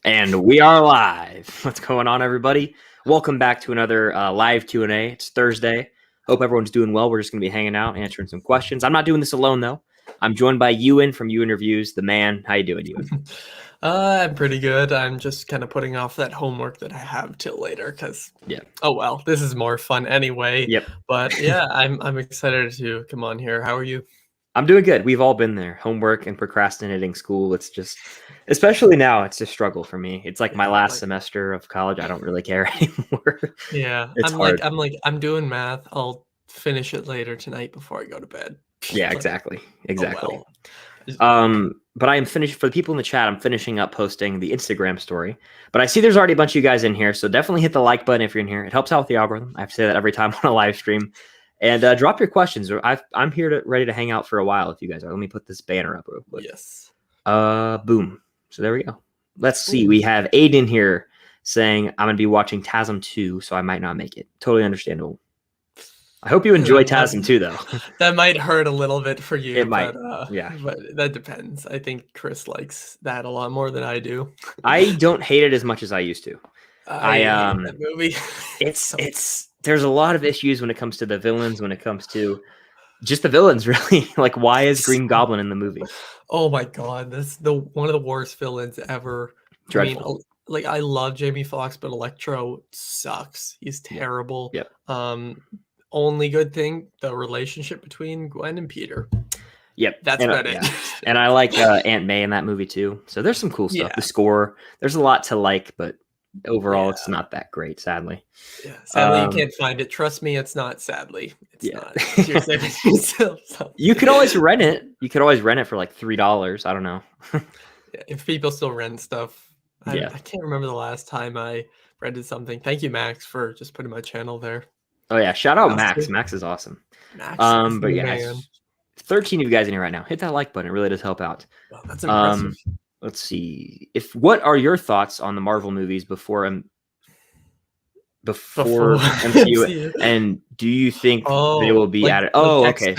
And we are live. What's going on, everybody? Welcome back to another live Q&A. It's Thursday. Hope everyone's doing well. We're just going to be hanging out, answering some questions. I'm not doing this alone, though. I'm joined by Ewan from Ewan Reviews, the man. How you doing, Ewan? I'm pretty good. I'm just kind of putting off that homework that I have till later because, oh well, this is more fun anyway. Yep. But yeah, I'm excited to come on here. How are you? I'm doing good. We've all been there. Homework and procrastinating school. It's just, especially now, it's a struggle for me. It's like my last semester of college. I don't really care anymore. Yeah, It's hard. I'm doing math. I'll finish it later tonight before I go to bed. Yeah, exactly. Oh, well. But I am finished for the people in the chat. I'm finishing up posting the Instagram story. But I see there's already a bunch of you guys in here, so definitely hit the like button if you're in here. It helps out with the algorithm. I have to say that every time on a live stream. And drop your questions. I'm here ready to hang out for a while if you guys are. Let me put this banner up real quick. Yes. Boom. So there we go. Let's see. We have Aiden here saying I'm going to be watching TASM 2, so I might not make it. Totally understandable. I hope you enjoy TASM 2, though. That might hurt a little bit for you. It might. Yeah. But that depends. I think Chris likes that a lot more than I do. I don't hate it as much as I used to. I hate that movie. There's a lot of issues when it comes to the villains, when it comes to just the villains, really. Like, why is Green Goblin in the movie? Oh my god, that's one of the worst villains ever. Dreadful. I mean, I love Jamie Foxx, but Electro sucks. He's terrible. Yep. Only good thing, the relationship between Gwen and Peter. Yep. That's about it. Yeah. And I like Aunt May in that movie too. So there's some cool stuff. Yeah. The score, there's a lot to like, but overall it's not that great, sadly. Yeah, sadly you can't find it. Trust me, it's not. Sadly, it's not. You're saving yourself something. You could always rent it. You could always rent it for like $3. I don't know. If people still rent stuff. I can't remember the last time I rented something. Thank you, Max, for just putting my channel there. Oh yeah, shout out Max. Max is awesome. Max but yeah, 13 of you guys in here right now. Hit that like button. It really does help out. Well, that's impressive. Let's see. What are your thoughts on the Marvel movies before MCU? And do you think they will be added? Oh, okay.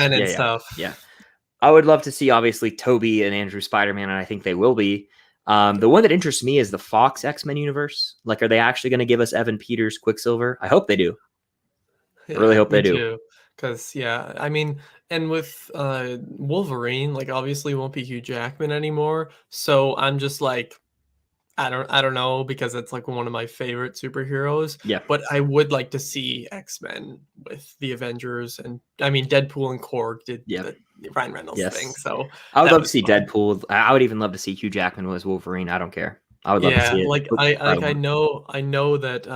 Yeah. I would love to see, obviously, Toby and Andrew Spider-Man, and I think they will be. The one that interests me is the Fox X-Men universe. Like, are they actually going to give us Evan Peters Quicksilver? I hope they do. I really hope they do. Because, I mean, and with Wolverine, like, obviously won't be Hugh Jackman anymore. So I'm just like, I don't know, because it's like one of my favorite superheroes. Yeah. But I would like to see X-Men with the Avengers. And I mean, Deadpool and Korg did the Ryan Reynolds thing. So I would love to see Deadpool. I would even love to see Hugh Jackman as Wolverine. I don't care. I would love to see it. Like I know that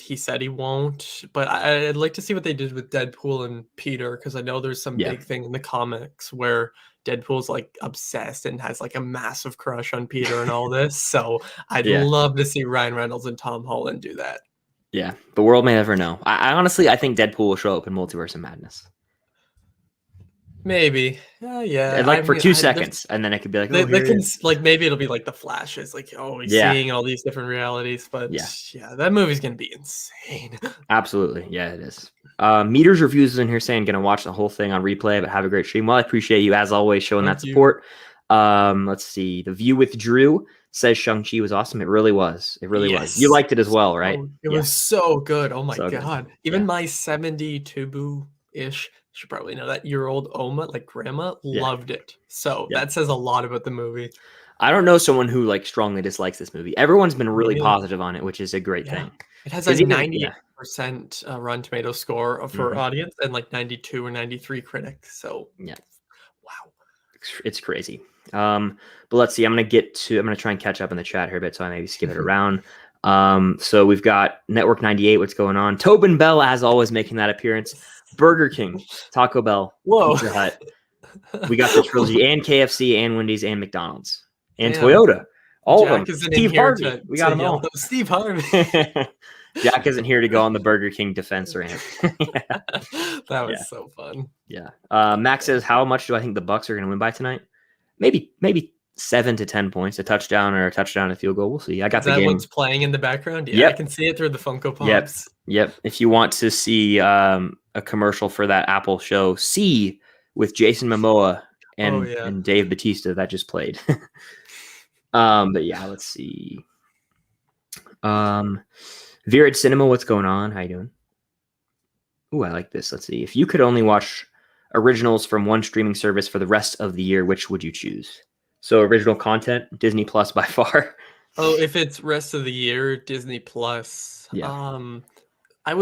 he said he won't, but I'd like to see what they did with Deadpool and Peter, because I know there's some big thing in the comics where Deadpool's like obsessed and has like a massive crush on Peter and all this. So I'd love to see Ryan Reynolds and Tom Holland do that. Yeah, the world may never know. I honestly think Deadpool will show up in Multiverse of Madness. Maybe. And for 2 seconds, and then it could be like, maybe it'll be like the Flashes, like he's seeing all these different realities. But that movie's gonna be insane. Absolutely, yeah, it is. Meters Reviews is in here saying gonna watch the whole thing on replay, but have a great stream. Well, I appreciate you as always showing that support. Let's see. The View with Drew says Shang-Chi was awesome. It really was. It really was. You liked it as well, right? It was so good. Oh my god. Even my 72-ish. Should probably know that year-old Oma, like grandma, loved it. So that says a lot about the movie. I don't know someone who like strongly dislikes this movie. Everyone's been really positive on it, which is a great thing. It has a 98% Rotten Tomato score for audience and like 92 or 93 critics. So wow, it's crazy. But let's see. I'm gonna try and catch up in the chat here a bit, so I maybe skip it around. So we've got Network 98. What's going on? Tobin Bell, as always, making that appearance. Burger King, Taco Bell, Pizza Hut. We got the trilogy, and KFC, and Wendy's, and McDonald's, and Toyota. All of them. Steve Harvey. We got them all. Steve Harvey. Jack isn't here to go on the Burger King defense rant. That was so fun. Yeah. Max says, how much do I think the Bucks are going to win by tonight? Maybe 7 to 10 points, a touchdown and a field goal. We'll see. I got the game. One's playing in the background. Yeah, I can see it through the Funko Pops. Yep. If you want to see a commercial for that Apple show, C with Jason Momoa and Dave Bautista, that just played. But yeah, let's see. Virid Cinema, what's going on? How you doing? Ooh, I like this. Let's see. If you could only watch originals from one streaming service for the rest of the year, which would you choose? So original content, Disney Plus by far. Oh, if it's rest of the year, Disney Plus. Yeah. I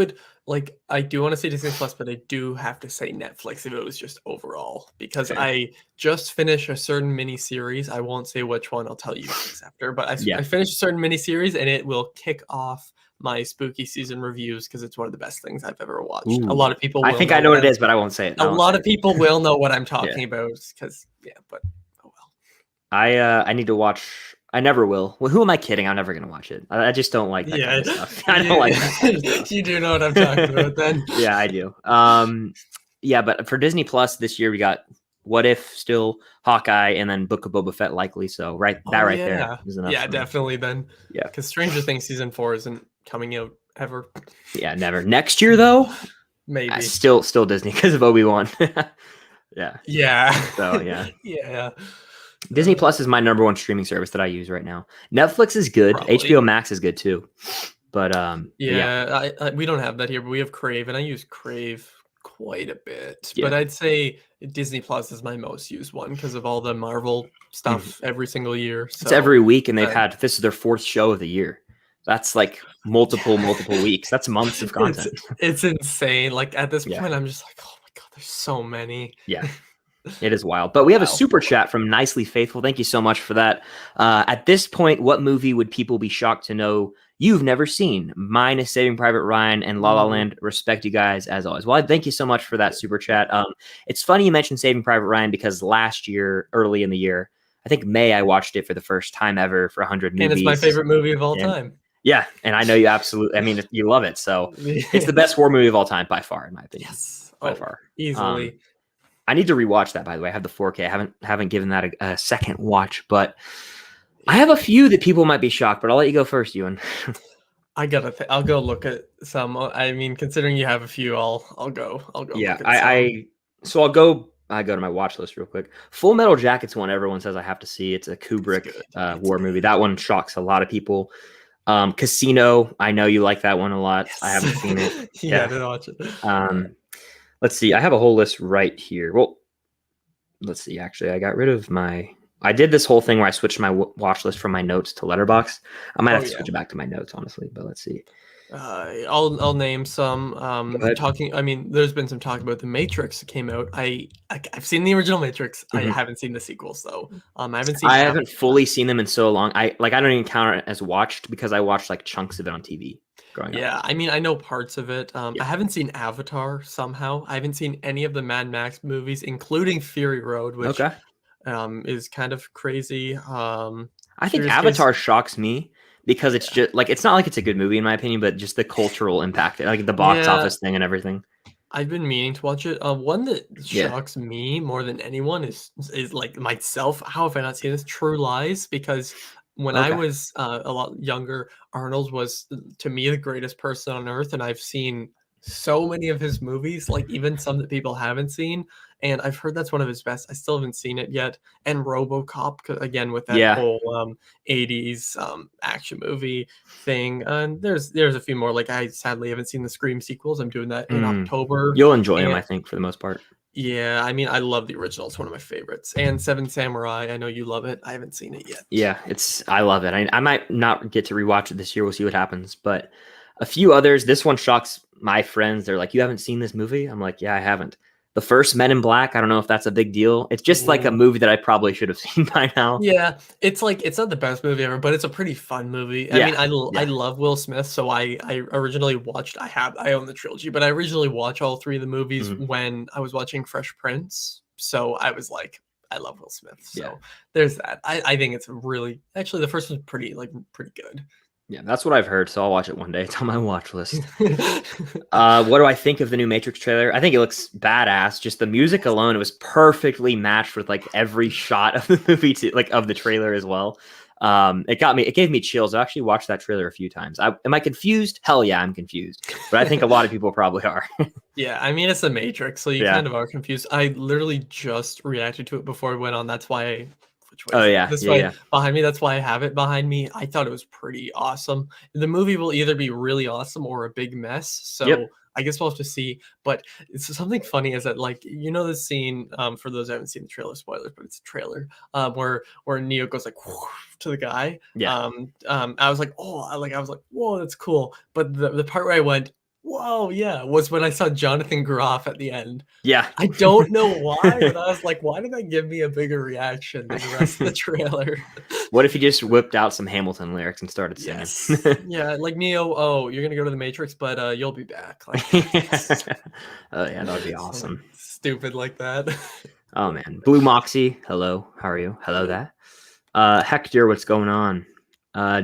do want to say Disney Plus, but I do have to say Netflix if it was just overall, because Fair. I just finished a certain mini series. I won't say which one. I'll tell you guys after. But I finished a certain mini series, and it will kick off my spooky season reviews because it's one of the best things I've ever watched. Ooh. A lot of people. I think I know what it is, but I won't say it. A lot of people will know what I'm talking about because but oh well. I need to watch. I never will. Well, who am I kidding? I'm never gonna watch it. I just don't like that kind of stuff. I don't like that. You do know what I'm talking about, then? Yeah, I do. Yeah, but for Disney Plus this year, we got What If, still Hawkeye, and then Book of Boba Fett likely. So there is enough. Yeah, definitely. Then yeah, because Stranger Things season 4 isn't coming out ever. Yeah, never. Next year though, maybe. Still Disney because of Obi-Wan. Yeah. Yeah. So yeah. Yeah. Disney Plus is my number one streaming service that I use right now. Netflix is good. Probably. HBO Max is good too. But we don't have that here, but we have Crave, and I use Crave quite a bit. Yeah. But I'd say Disney Plus is my most used one because of all the Marvel stuff every single year. So, it's every week, and this is their 4th show of the year. That's like multiple weeks. That's months of content. It's insane. Like at this point, I'm just like, oh my god, there's so many. Yeah. It is wild. But we have a super chat from Nicely Faithful. Thank you so much for that. At this point, what movie would people be shocked to know you've never seen? Mine is Saving Private Ryan and La La Land. Respect you guys as always. Well, thank you so much for that super chat. It's funny you mentioned Saving Private Ryan because last year, early in the year, I think May, I watched it for the first time ever for 100 movies. And it's my favorite movie of all time. Yeah, and I know you absolutely. I mean, you love it. So it's the best war movie of all time by far, in my opinion. Yes, by far, easily. I need to rewatch that. By the way, I have the 4K. I haven't given that a second watch, but I have a few that people might be shocked. But I'll let you go first, Ewan. I'll go look at some. I mean, considering you have a few, I'll go. Yeah, I'll go to my watch list real quick. Full Metal Jacket's one everyone says I have to see. It's a Kubrick war movie. That one shocks a lot of people. Casino, I know you like that one a lot. Yes. I haven't seen it. I didn't watch it. Let's see. I have a whole list right here. Well, let's see. Actually, I got rid of I did this whole thing where I switched my watch list from my notes to Letterboxd. I might have to switch it back to my notes, honestly. But let's see. I'll name some. There's been some talk about The Matrix that came out. I've seen the original Matrix. I haven't seen the sequels though. I haven't fully seen them in so long. I don't even count it as watched because I watched like chunks of it on TV growing up. I mean, I know parts of it. I haven't seen Avatar somehow. I haven't seen any of the Mad Max movies, including Fury Road, which is kind of crazy. I think Avatar shocks me. Because it's just like it's not like it's a good movie in my opinion, but just the cultural impact, like the box office thing and everything. I've been meaning to watch it. One that shocks me more than anyone is like myself. How have I not seen this? True Lies, because when I was a lot younger, Arnold was to me the greatest person on earth, and I've seen so many of his movies, like even some that people haven't seen, and I've heard that's one of his best. I still haven't seen it yet. And RoboCop, again with that whole 80s action movie thing. And there's a few more. Like I sadly haven't seen the Scream sequels. I'm doing that in October. You'll enjoy them, I think, for the most part. Yeah, I mean, I love the original. It's one of my favorites. And Seven Samurai, I know you love it. I haven't seen it yet. Yeah, I love it. I might not get to rewatch it this year. We'll see what happens. But a few others. This one shocks my friends. They're like, "You haven't seen this movie?" I'm like, "Yeah, I haven't." The first Men in Black, I don't know if that's a big deal. It's just like a movie that I probably should have seen by now. Yeah, it's like it's not the best movie ever, but it's a pretty fun movie. I mean, I love Will Smith, so I originally watched. I own the trilogy, but I originally watched all 3 of the movies when I was watching Fresh Prince. So I was like, I love Will Smith. So there's that. I think it's actually the first one's pretty good. Yeah, that's what I've heard, so I'll watch it one day. It's on my watch list. What do I think of the new Matrix trailer? I think it looks badass. Just the music alone, it was perfectly matched with like every shot of the movie, of the trailer as well. It gave me chills. I actually watched that trailer a few times. Am I confused? Hell yeah, I'm confused. But I think a lot of people probably are. Yeah, I mean, it's the Matrix, so you kind of are confused. I literally just reacted to it before it went on. That's why which way Oh is yeah, this yeah, way yeah. behind me. That's why I have it behind me. I thought it was pretty awesome. The movie will either be really awesome or a big mess. So Yep. I guess we'll have to see. But it's something funny is that, like, you know, the scene, for those who haven't seen the trailer, spoilers, but it's a trailer, where Neo goes like to the guy. Yeah. I was like, oh, I was like, whoa, that's cool. But the part where I went, whoa, yeah, was when I saw Jonathan Groff at the end. Yeah. I don't know why, but I was like, why did that give me a bigger reaction than the rest of the trailer? What if he just whipped out some Hamilton lyrics and started singing? Yes. Yeah, like Neo, oh, you're gonna go to the Matrix, but you'll be back. Like, Oh yeah, that would be awesome. Stupid like that. Oh man. Blue Moxie, hello. How are you? Hello there. Hector, what's going on?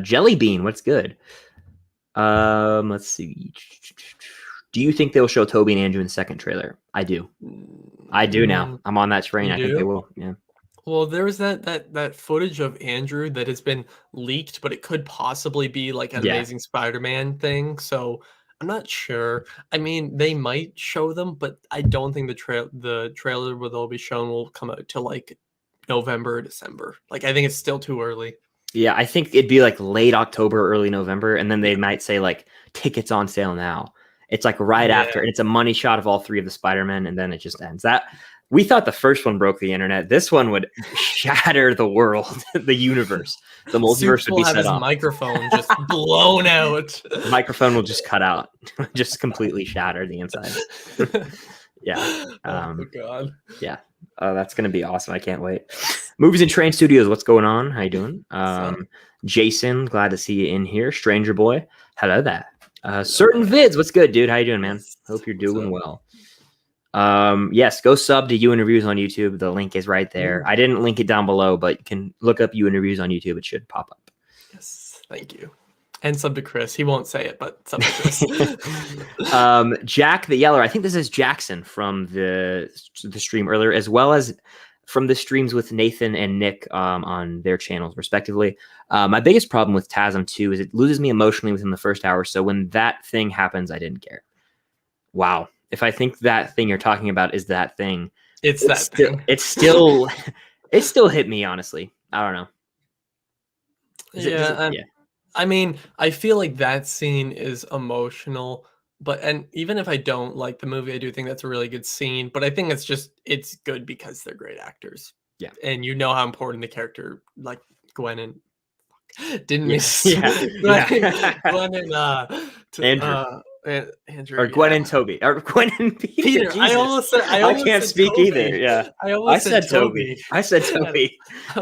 Jelly Bean, what's good? Let's see. Do you think they'll show Toby and Andrew in the second trailer? I do. I do now. I'm on that train. I think they will. Yeah. Well, there was that footage of Andrew that has been leaked, but it could possibly be like an Amazing Spider-Man thing. So I'm not sure. I mean, they might show them, but I don't think the trailer where they'll be shown will come out till like November or December. Like, I think it's still too early. Yeah, I think it'd be like late October, early November, and then they might say like tickets on sale now. It's like right after, and it's a money shot of all three of the Spider-Men, and then it just ends. That we thought the first one broke the internet. This one would shatter the world, the universe. The multiverse would be set off. Microphone just blown out. The microphone will just cut out, just completely shatter the inside. Yeah. Oh God. Yeah. That's gonna be awesome. I can't wait. Movies and Train Studios. What's going on? How you doing? Jason, glad to see you in here. Stranger Boy, hello there. Certain Vids, what's good, dude? How you doing, man? Hope you're doing well. Yes, go sub to You Interviews on YouTube. The link is right there. I didn't link it down below, but you can look up You Interviews on YouTube. It should pop up. Yes, thank you. And sub to Chris. He won't say it, but sub to Chris. Jack the Yeller. I think this is Jackson from the stream earlier, as well as from the streams with Nathan and Nick on their channels, respectively. My biggest problem with TASM 2 is it loses me emotionally within the first hour. So when that thing happens, I didn't care. Wow. If I think that thing you're talking about is that thing, it's that thing. It still hit me, honestly. I don't know. Yeah. I mean, I feel like that scene is emotional, and even if I don't like the movie, I do think that's a really good scene. But I think it's good because they're great actors. Yeah. And you know how important the character, like Gwen and Gwen and Andrew, or Gwen and Toby, or Gwen and Peter. I can't speak Toby. Either. Yeah, I said Toby. I said Toby. I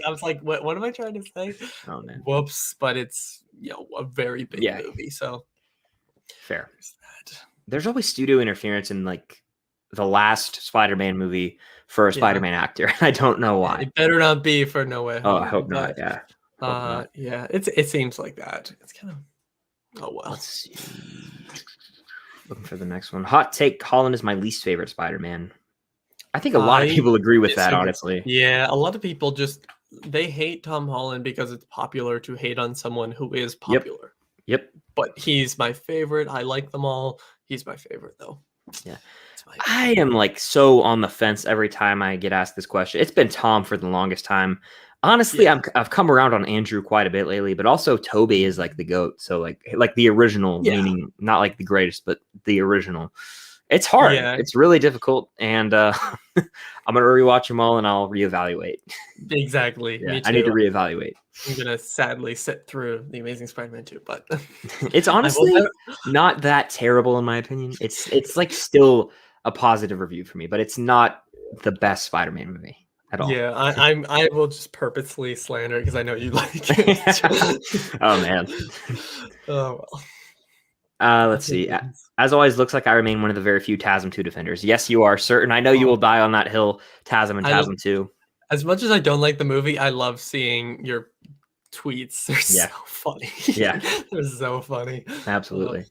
was like, what am I trying to say? Oh man, whoops! But it's a very big movie, so fair. There's always studio interference in like the last Spider-Man movie for a Spider-Man actor. I don't know why. It better not be for No Way Home. Oh, I hope not. Yeah. Yeah. It seems like that. It's kind of. Oh well. Let's see. Looking for the next one. Hot take: Holland is my least favorite Spider-Man. I think a lot of people agree with that, honestly. Yeah, a lot of people they hate Tom Holland because it's popular to hate on someone who is popular. Yep. But he's my favorite. I like them all. He's my favorite, though. Yeah. I am like so on the fence every time I get asked this question. It's been Tom for the longest time. Honestly, I've come around on Andrew quite a bit lately, but also Toby is like the GOAT. So like the original, meaning not like the greatest, but the original. It's hard. Yeah. It's really difficult. And I'm going to rewatch them all and I'll reevaluate. Exactly. Yeah, I need to reevaluate. I'm going to sadly sit through The Amazing Spider-Man 2, but it's honestly not that terrible in my opinion. It's like still a positive review for me, but it's not the best Spider-Man movie at all. Yeah, I will just purposely slander because I know you like it. Oh man. Oh well. Let's see. As always, looks like I remain one of the very few TASM 2 defenders. Yes, you are certain. I know you will die on that hill, TASM and TASM 2. As much as I don't like the movie, I love seeing your tweets. They're so funny. Yeah. They're so funny. Absolutely.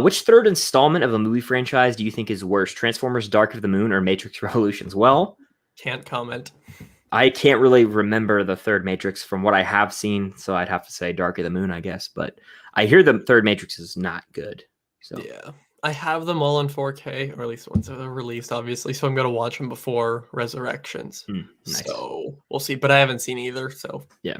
Which third installment of a movie franchise do you think is worse? Transformers Dark of the Moon or Matrix Revolutions? Well, can't comment. I can't really remember the third Matrix from what I have seen, so I'd have to say Dark of the Moon, I guess. But I hear the third Matrix is not good. So yeah, I have them all on 4K, or at least ones that are released, obviously. So I'm gonna watch them before Resurrections. Nice. So we'll see. But I haven't seen either. So yeah.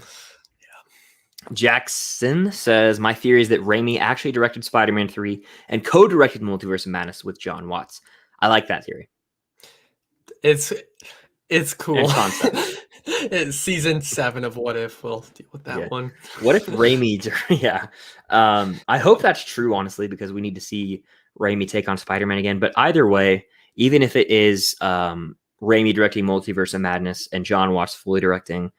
Jackson says, my theory is that Raimi actually directed Spider-Man 3 and co-directed Multiverse of Madness with John Watts. I like that theory. It's cool. Concept. It's season 7 of What If. We'll deal with that one. What if Raimi? Yeah. I hope that's true, honestly, because we need to see Raimi take on Spider-Man again. But either way, even if it is Raimi directing Multiverse of Madness and John Watts fully directing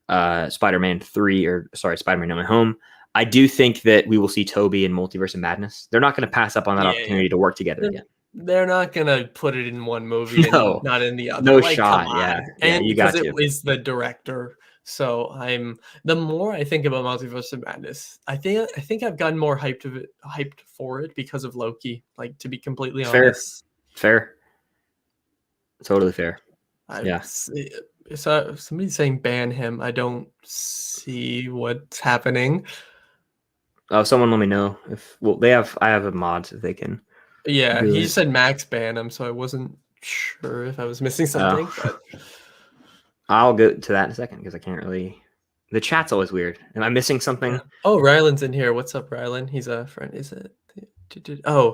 Spider-Man 3, or sorry, Spider-Man No Way Home, I do think that we will see Toby in Multiverse of Madness. They're not going to pass up on that opportunity to work together again. They're not gonna put it in one movie and not in the other. No shot. Yeah, and you got because it is the director. So the more I think about Multiverse of Madness, I think I've gotten more hyped for it because of Loki. Like, to be completely honest. Fair. Totally fair. So somebody's saying ban him. I don't see what's happening. Oh, someone let me know if I have a mod if they can. Yeah, he just said max ban him, so I wasn't sure if I was missing something. But I'll go to that in a second because I can't really. The chat's always weird. Am I missing something? Yeah. Oh, Rylan's in here. What's up, Rylan? He's a friend. Is it? Oh,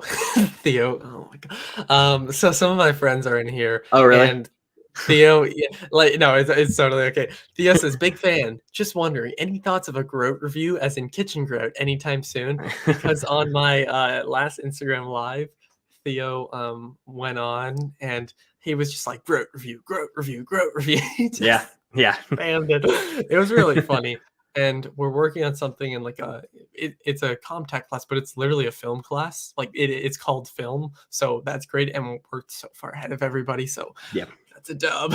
Theo. Oh my god. So some of my friends are in here. Oh, really? And Theo, no, it's totally okay. Theo says, big fan. Just wondering, any thoughts of a Grout review, as in kitchen Grout, anytime soon? Because on my last Instagram live, Theo went on and he was just like, Grout review. Yeah. Spammed it. It was really funny. And we're working on something in like it's a Comtech class, but it's literally a film class. Like it's called film. So that's great. And we're so far ahead of everybody. So yeah, that's a dub.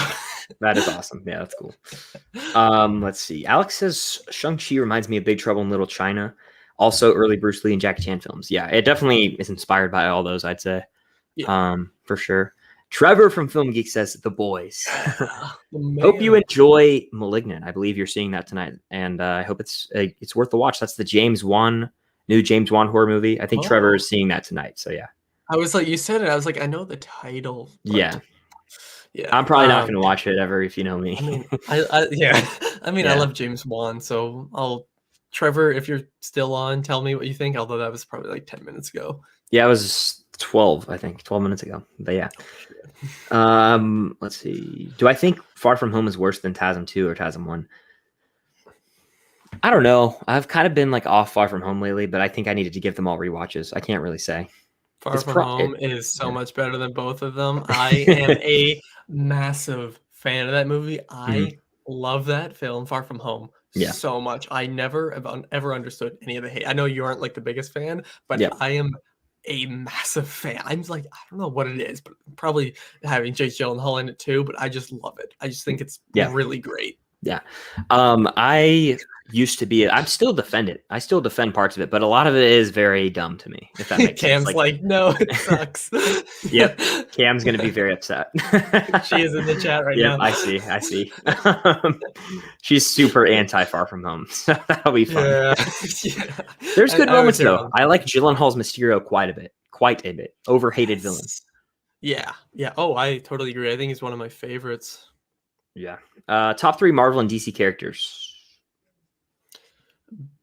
That is awesome. Yeah, that's cool. Let's see. Alex says Shang-Chi reminds me of Big Trouble in Little China. Also early Bruce Lee and Jackie Chan films. Yeah, it definitely is inspired by all those, I'd say. Yeah. For sure. Trevor from Film Geek says The Boys. Hope you enjoy Malignant. I believe you're seeing that tonight, and I hope it's worth the watch. That's the new James Wan horror movie. I think Trevor is seeing that tonight. So yeah. I was like, you said it. I was like, I know the title. Yeah. I'm probably not going to watch it ever if you know me. I mean, I love James Wan, so Trevor, if you're still on, tell me what you think. Although that was probably like 10 minutes ago. Yeah, it was 12 minutes ago. But yeah. Let's see. Do I think Far From Home is worse than TASM 2 or TASM 1? I don't know. I've kind of been like off Far From Home lately, but I think I needed to give them all rewatches. I can't really say. Far From Home is so much better than both of them. I am a massive fan of that movie. I love that film, Far From Home, so much. I never have ever understood any of the hate. I know you aren't like the biggest fan, but I am a massive fan. I'm like, I don't know what it is, but probably having Jake Gyllenhaal in it too, but I just love it. I just think it's really great. Yeah. I used to be, I still defend parts of it, but a lot of it is very dumb to me, if that makes sense. Cam's like, no, it sucks. Yep. Cam's going to be very upset. She is in the chat right now. I see. She's super anti Far From Home, so that'll be fun. Yeah. There's good moments though. I like Gyllenhaal's Mysterio quite a bit. Overhated villain. Yeah. Oh, I totally agree. I think he's one of my favorites. Yeah. Top 3 Marvel and DC characters.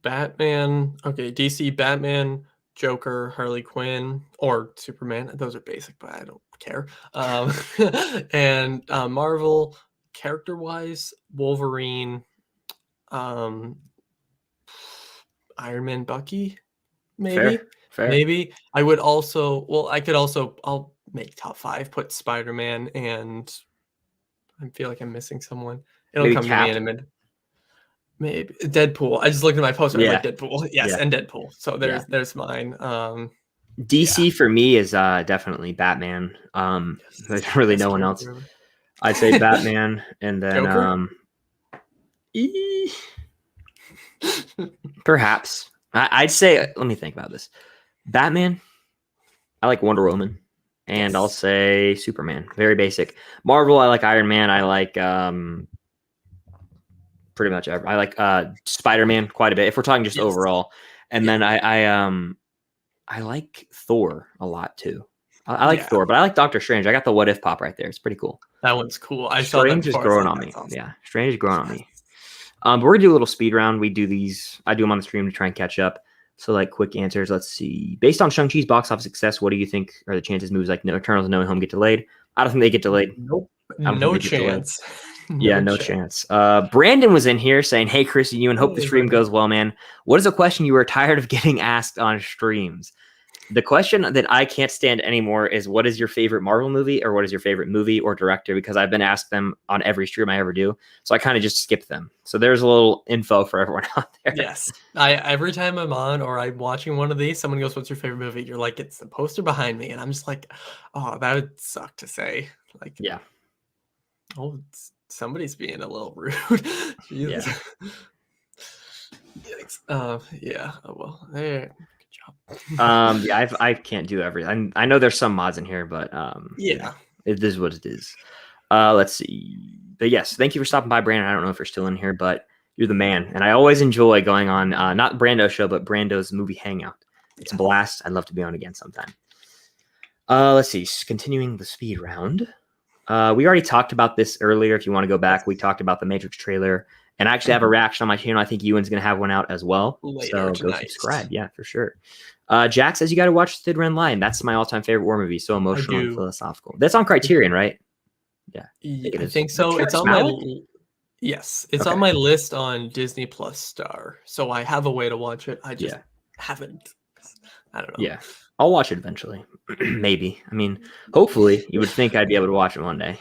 Batman. Okay, DC, Batman, Joker, Harley Quinn, or Superman. Those are basic, but I don't care. And Marvel, character-wise, Wolverine, Iron Man, Bucky, maybe. Fair. Maybe. I would also, I'll make top 5, put Spider-Man, and I feel like I'm missing someone. It'll maybe come to me in a minute. Maybe Deadpool. I just looked at my poster. I was like Deadpool. Yes, and Deadpool. So there's mine. DC for me is definitely Batman. There's really no one else. I'd say Batman, and then perhaps I'd say. Let me think about this. Batman. I like Wonder Woman, and I'll say Superman. Very basic. Marvel. I like Iron Man. I like pretty much ever. I like Spider-Man quite a bit if we're talking just overall. And then I I like Thor a lot too. I like Yeah. Thor, but I like Doctor Strange. I got the What If pop right there. It's pretty cool. That one's cool. I saw that Strange is before. growing on me. Awesome. Yeah, Strange is growing on me. But we're gonna do a little speed round. We do these. I do them on the stream to try and catch up. So like quick answers. Let's see. Based on Shang-Chi's box office success, what do you think are the chances movies like No Eternals and No Way Home get delayed? I don't think they get delayed. Nope. No chance. No chance. Brandon was in here saying, "Hey, Chris and you, and hope the stream goes well, man. What is a question you were tired of getting asked on streams?" The question that I can't stand anymore is, what is your favorite Marvel movie, or what is your favorite movie or director? Because I've been asked them on every stream I ever do. So I kind of just skip them. So there's a little info for everyone out there. Yes. Every time I'm on or I'm watching one of these, someone goes, "What's your favorite movie?" You're like, "It's the poster behind me." And I'm just like, oh, that would suck to say. Like, yeah. Oh, somebody's being a little rude. Yeah. Yeah. Oh, well, hey, good job. Yeah, I can't do everything. I know there's some mods in here, but yeah, it is what it is. Let's see. But yes, thank you for stopping by, Brandon. I don't know if you're still in here, but you're the man. And I always enjoy going on, not Brando's show, but Brando's movie hangout. It's a blast. I'd love to be on again sometime. Let's see. Continuing the speed round. We already talked about this earlier. If you want to go back, we talked about the Matrix trailer, and I actually have a reaction on my channel. I think Ewan's going to have one out as well. Later so go subscribe. Yeah, for sure. Jack says you got to watch Thin Red Line. That's my all-time favorite war movie. So emotional and philosophical. That's on Criterion, right? Yeah, I think so. It's on my it's on my list on Disney Plus Star. So I have a way to watch it. I just haven't. I don't know. Yeah, I'll watch it eventually. Maybe. I mean, hopefully, you would think I'd be able to watch it one day.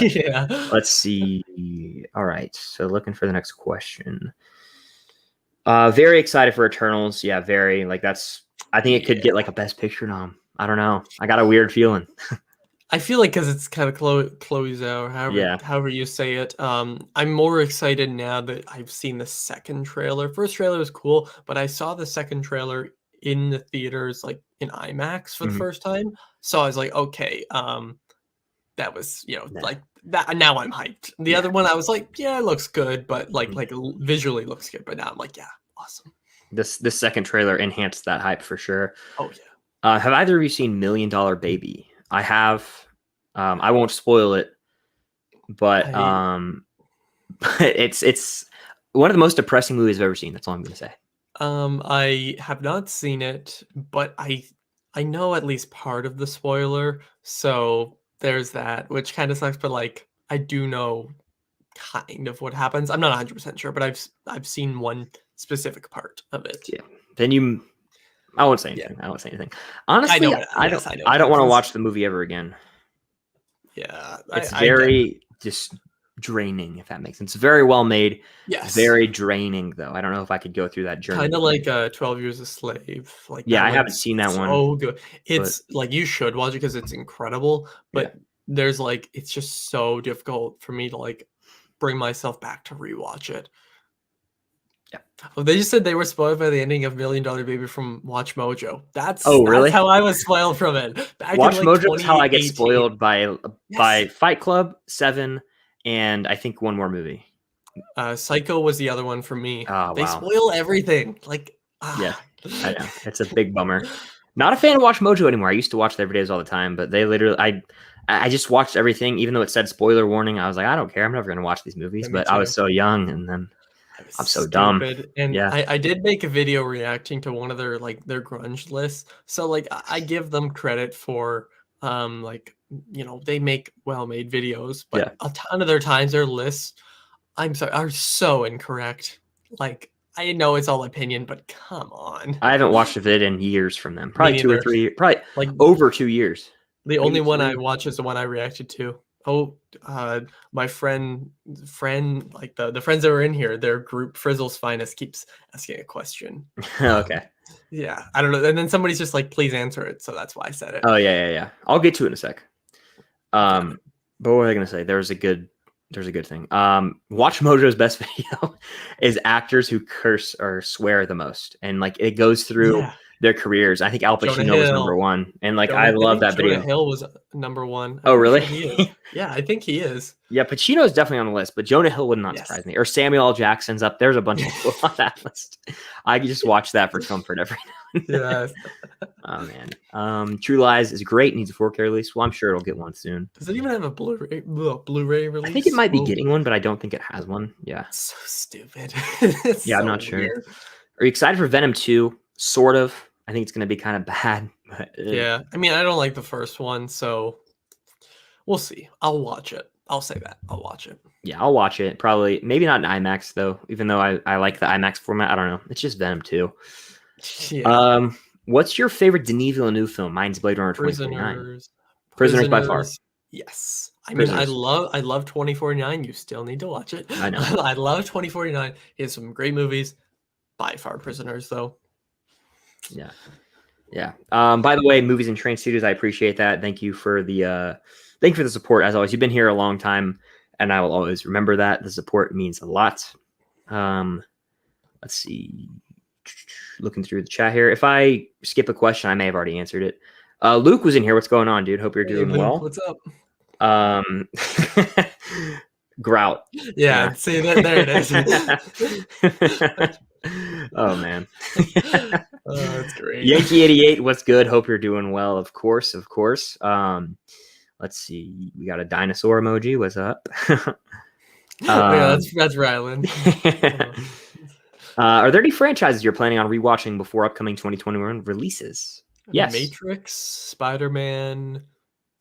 Yeah. Let's see. All right. So looking for the next question. Very excited for Eternals. Yeah, very. Like I think it could get like a Best Picture nom. I don't know. I got a weird feeling. I feel like because it's kind of Chloe's out, however you say it. I'm more excited now that I've seen the second trailer. First trailer was cool, but I saw the second trailer in the theaters, like in IMAX for the first time. So I was like, okay, that was like that. Now I'm hyped. The other one, I was like, yeah, it looks good, but like visually looks good. But now I'm like, yeah, awesome. This second trailer enhanced that hype for sure. Oh yeah. Have either of you seen $1 Million Baby? I have. I won't spoil it, but it's one of the most depressing movies I've ever seen. That's all I'm going to say. I have not seen it, but I know at least part of the spoiler, so there's that, which kind of sucks. But like, I do know kind of what happens. I'm not 100% sure, but I've seen one specific part of it. Yeah. Then I won't say anything. I won't say anything. Honestly, I don't want to watch the movie ever again. Yeah, it's very just draining, if that makes sense. It's very well made. Yes. Very draining, though. I don't know if I could go through that journey. Kind of like 12 Years a Slave. Like I haven't seen that one. Oh, good. It's like you should watch it because it's incredible. But there's like it's just so difficult for me to like bring myself back to rewatch it. Yeah. Well, they just said they were spoiled by the ending of $1 Million Baby from Watch Mojo. That's really? That's how I was spoiled from it. Watch Mojo is how I get spoiled by Fight Club, Seven, and I think one more movie. Psycho was the other one for me. Oh, they spoil everything. Like yeah, I know. It's a big bummer. Not a fan of Watch Mojo anymore. I used to watch the Everydays all the time, but they literally I just watched everything, even though it said spoiler warning. I was like, I don't care. I'm never going to watch these movies. But I was so young, and then I'm so dumb. And I did make a video reacting to one of their grunge lists. So like I give them credit for they make well-made videos, but a ton of their times their lists, I'm sorry, are so incorrect. Like I know it's all opinion, but come on. I haven't watched a vid in years from them. Probably 2 or 3 years. Probably like over 2 years. The only one I watch is the one I reacted to. Oh, my friend, like the friends that were in here, their group Frizzle's Finest keeps asking a question. Okay. Yeah, I don't know. And then somebody's just like, please answer it. So that's why I said it. Oh yeah. I'll get to it in a sec. But what was I gonna say? There's a good thing. Watch Mojo's best video is actors who curse or swear the most, and like it goes through their careers. I think Al Jonah Pacino was number Hill. one, and like Jonah, I I love think that Jonah video. Hill was number one. Oh, I'm pretty really? sure he is. Yeah, I think he is. Yeah, Pacino is definitely on the list, but Jonah Hill would not Yes. surprise me. Or Samuel L. Jackson's up. There's a bunch of people on that list. I could just watch that for comfort every now and then. Yes. Oh man. True Lies is great. Needs a 4K release. Well, I'm sure it'll get one soon. Does it even have a Blu-ray release? I think it might be Whoa. getting one, but I don't think it has one. Yeah. So stupid. Yeah, I'm not sure. Are you excited for Venom 2? Sort of. I think it's going to be kind of bad. But, Yeah, I mean, I don't like the first one, so we'll see. I'll watch it. I'll say that. I'll watch it. Yeah, I'll watch it. Probably, maybe not in IMAX though. Even though I like the IMAX format, I don't know. It's just Venom 2. Yeah. What's your favorite Denis Villeneuve film? Mine's Blade Runner 2049. Prisoners by far. Yes. I mean, I love 2049. You still need to watch it. I know. I love 2049. He has some great movies. By far, Prisoners though. Yeah. Yeah. By the way, Movies and Train Studios, I appreciate that. Thank you for the support as always. You've been here a long time, and I will always remember that. The support means a lot. Let's see. Looking through the chat here. If I skip a question, I may have already answered it. Luke was in here. What's going on, dude? Hope you're doing Luke, well. what's up? Grout. Yeah, see that there it is. Oh man. Oh, that's great. Yankee 88, what's good? Hope you're doing well. Of course. Let's see. We got a dinosaur emoji. What's up? Yeah, that's Rylan. Are there any franchises you're planning on rewatching before upcoming 2021 releases? Yes. Matrix, Spider-Man.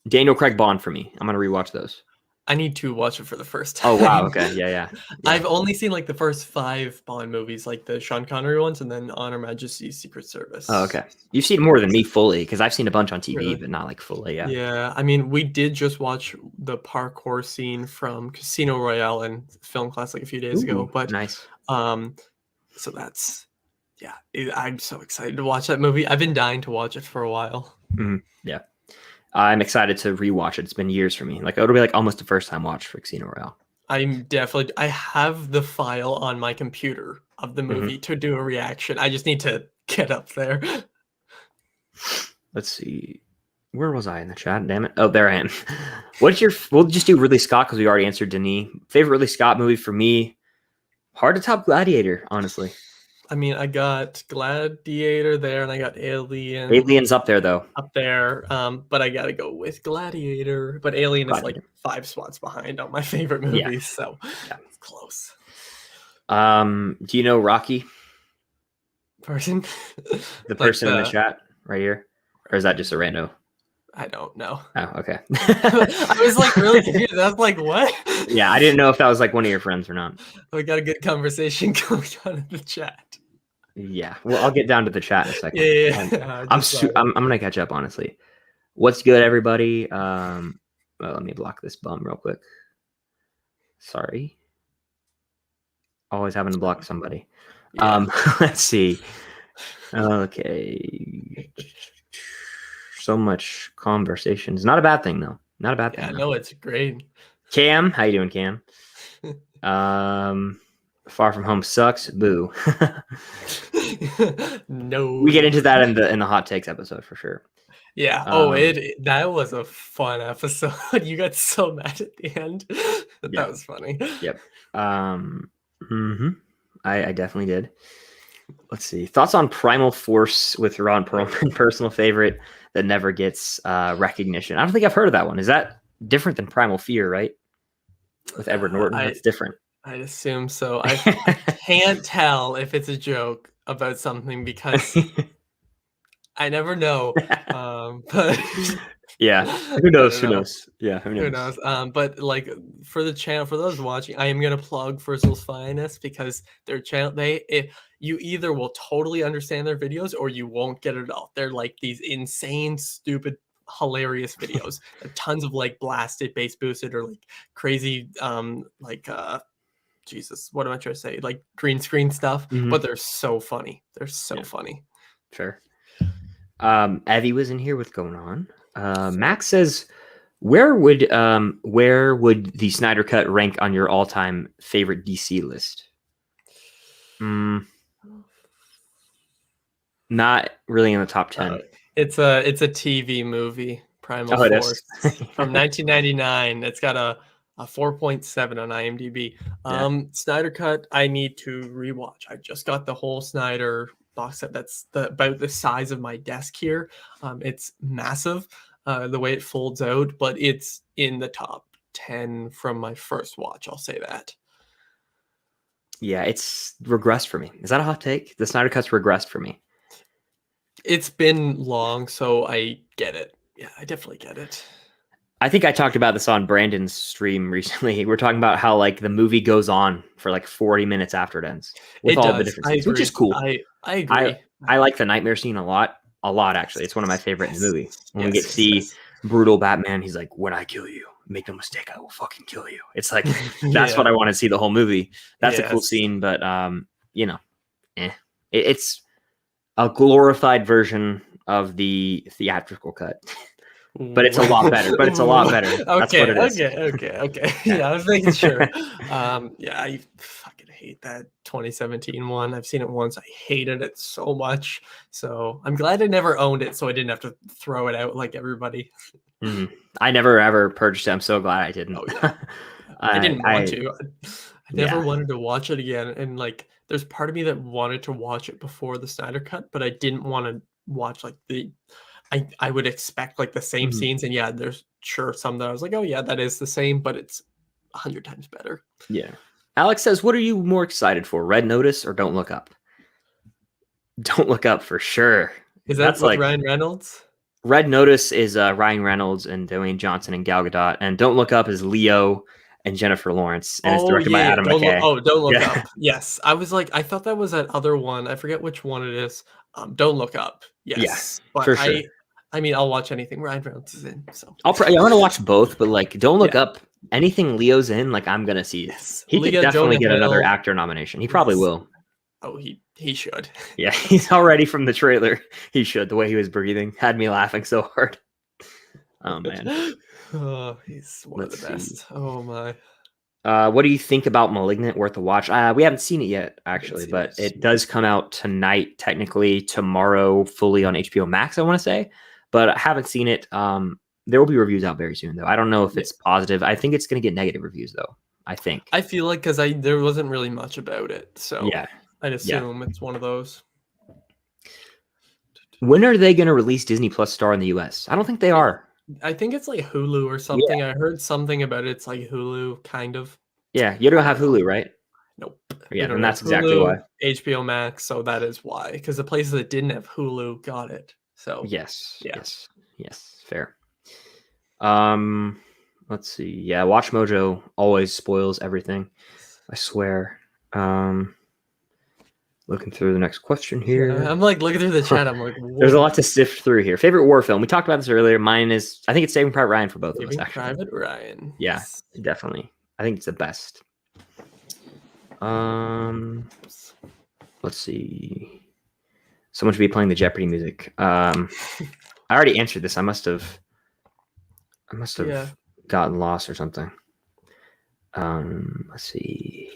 Daniel Craig Bond for me. I'm gonna rewatch those. I need to watch it for the first time. Oh wow, okay, yeah. I've only seen like the first 5 Bond movies, like the Sean Connery ones, and then On Her Majesty's Secret Service. Oh, okay. You've seen more than me fully, because I've seen a bunch on TV, Really? but not like fully. Yeah. Yeah, I mean, we did just watch the parkour scene from Casino Royale in film class like a few days ago. But nice. So that's I'm so excited to watch that movie. I've been dying to watch it for a while. Yeah. I'm excited to rewatch it. It's been years for me. Like it'll be like almost the first time watch for Casino Royale. I have the file on my computer of the movie to do a reaction. I just need to get up there. Let's see. Where was I in the chat? Damn it. Oh, there I am. We'll just do Ridley Scott because we already answered Denis. Favorite Ridley Scott movie for me? Hard to top Gladiator, honestly. I mean, I got Gladiator there, and I got Alien. Alien's up there, though. Up there, but I gotta go with Gladiator. But Alien is like 5 spots behind on my favorite movies, so it's close. Do you know Rocky? Person? The person in the chat right here? Or is that just a rando? I don't know. Oh, okay. I was like really confused. I was like, what? Yeah, I didn't know if that was like one of your friends or not. We got a good conversation going on in the chat. Yeah, well, I'll get down to the chat in a second. Yeah. I'm gonna catch up, honestly. What's good, everybody? Well, let me block this bum real quick. Sorry. Always having to block somebody. Yeah. Let's see. Okay. So much conversation. It's not a bad thing, though. Not a bad thing. Yeah, no, it's great. Cam, how you doing, Cam? Far From Home sucks. Boo. No. We get into that in the hot takes episode for sure. Yeah. That was a fun episode. You got so mad at the end. That was funny. Yep. I definitely did. Let's see. Thoughts on Primal Force with Ron Perlman, personal favorite that never gets recognition. I don't think I've heard of that one. Is that different than Primal Fear, right? With Edward Norton, that's different. I'd assume so. I can't tell if it's a joke about something because I never know. But yeah, who knows? Who knows? Yeah, who knows? But like for the channel, for those watching, I am gonna plug Frizzle's Finest because their channel, you either will totally understand their videos or you won't get it at all. They're like these insane, stupid, hilarious videos. Tons of like blasted, bass boosted, or like crazy, Jesus, what am I trying to say? Like green screen stuff, but they're so funny. They're so funny. Sure. Evie was in here. What's going on? Max says, where would the Snyder Cut rank on your all-time favorite DC list? Not really in the top 10. It's a TV movie, Primal Oh, it Force, is. from 1999. It's got a 4.7 on IMDb. Yeah. Snyder Cut, I need to rewatch. I just got the whole Snyder box set that's about the size of my desk here. It's massive, the way it folds out, but it's in the top 10 from my first watch. I'll say that. Yeah, it's regressed for me. Is that a hot take? The Snyder Cut's regressed for me. It's been long, so I get it. Yeah, I definitely get it. I think I talked about this on Brandon's stream recently. We're talking about how like the movie goes on for like 40 minutes after it ends with all the different scenes, which is cool. I agree. I like the nightmare scene a lot actually. It's one of my favorite in the movie. When we get to see yes. brutal Batman, he's like, "When I kill you, make no mistake, I will fucking kill you." It's like that's what I want to see the whole movie. That's a cool scene, but it's a glorified version of the theatrical cut. But it's a lot better. That's Okay, what it is. Okay. Yeah, I was making sure. I fucking hate that 2017 one. I've seen it once. I hated it so much. So I'm glad I never owned it, so I didn't have to throw it out like everybody. Mm-hmm. I never ever purged it. I'm so glad I didn't. Oh, yeah. I didn't want to. I never wanted to watch it again. And like, there's part of me that wanted to watch it before the Snyder Cut, but I didn't want to watch like I would expect like the same scenes, and yeah, there's some that I was like, oh yeah, that is the same, but it's 100 times better. Yeah. Alex says, what are you more excited for, Red Notice or Don't Look Up? Don't Look Up for sure. Is that like Ryan Reynolds? Red Notice is Ryan Reynolds and Dwayne Johnson and Gal Gadot, and Don't Look Up is Leo and Jennifer Lawrence, and it's directed by Adam McKay. Don't Look Up. Yes, I was like, I thought that was that other one. I forget which one it is. Don't Look Up. Yes, but for sure. I mean, I'll watch anything Ryan Reynolds is in. So I'm gonna watch both, but like, Don't Look Up. Anything Leo's in, like, I'm gonna see. Yes. He could definitely get another actor nomination. He probably will. Oh, he should. Yeah, he's already from the trailer. He should. The way he was breathing had me laughing so hard. Oh man. Oh, he's one of the best. Oh my. What do you think about Malignant? Worth a watch? We haven't seen it yet, actually, but it does come out tonight, technically tomorrow, fully on HBO Max, I want to say, but I haven't seen it. There will be reviews out very soon, though. I don't know if it's positive. I think it's going to get negative reviews, though. I think. I feel like because there wasn't really much about it, so yeah, I'd assume it's one of those. When are they going to release Disney Plus Star in the US? I don't think they are. I think it's like Hulu or something. Yeah. I heard something about it's like Hulu, kind of. Yeah, you don't have Hulu, right? Nope. Yeah, and that's exactly why. HBO Max, so that is why. Because the places that didn't have Hulu got it. So yes, fair. Let's see. Yeah, Watch Mojo always spoils everything. I swear. Looking through the next question here. I'm like looking through the chat. I'm like, whoa. There's a lot to sift through here. Favorite war film? We talked about this earlier. Mine is, I think it's Saving Private Ryan for both of us. Actually, Private Ryan. Yeah, definitely. I think it's the best. Let's see. Someone should be playing the Jeopardy music. I already answered this. I must have gotten lost or something. Let's see.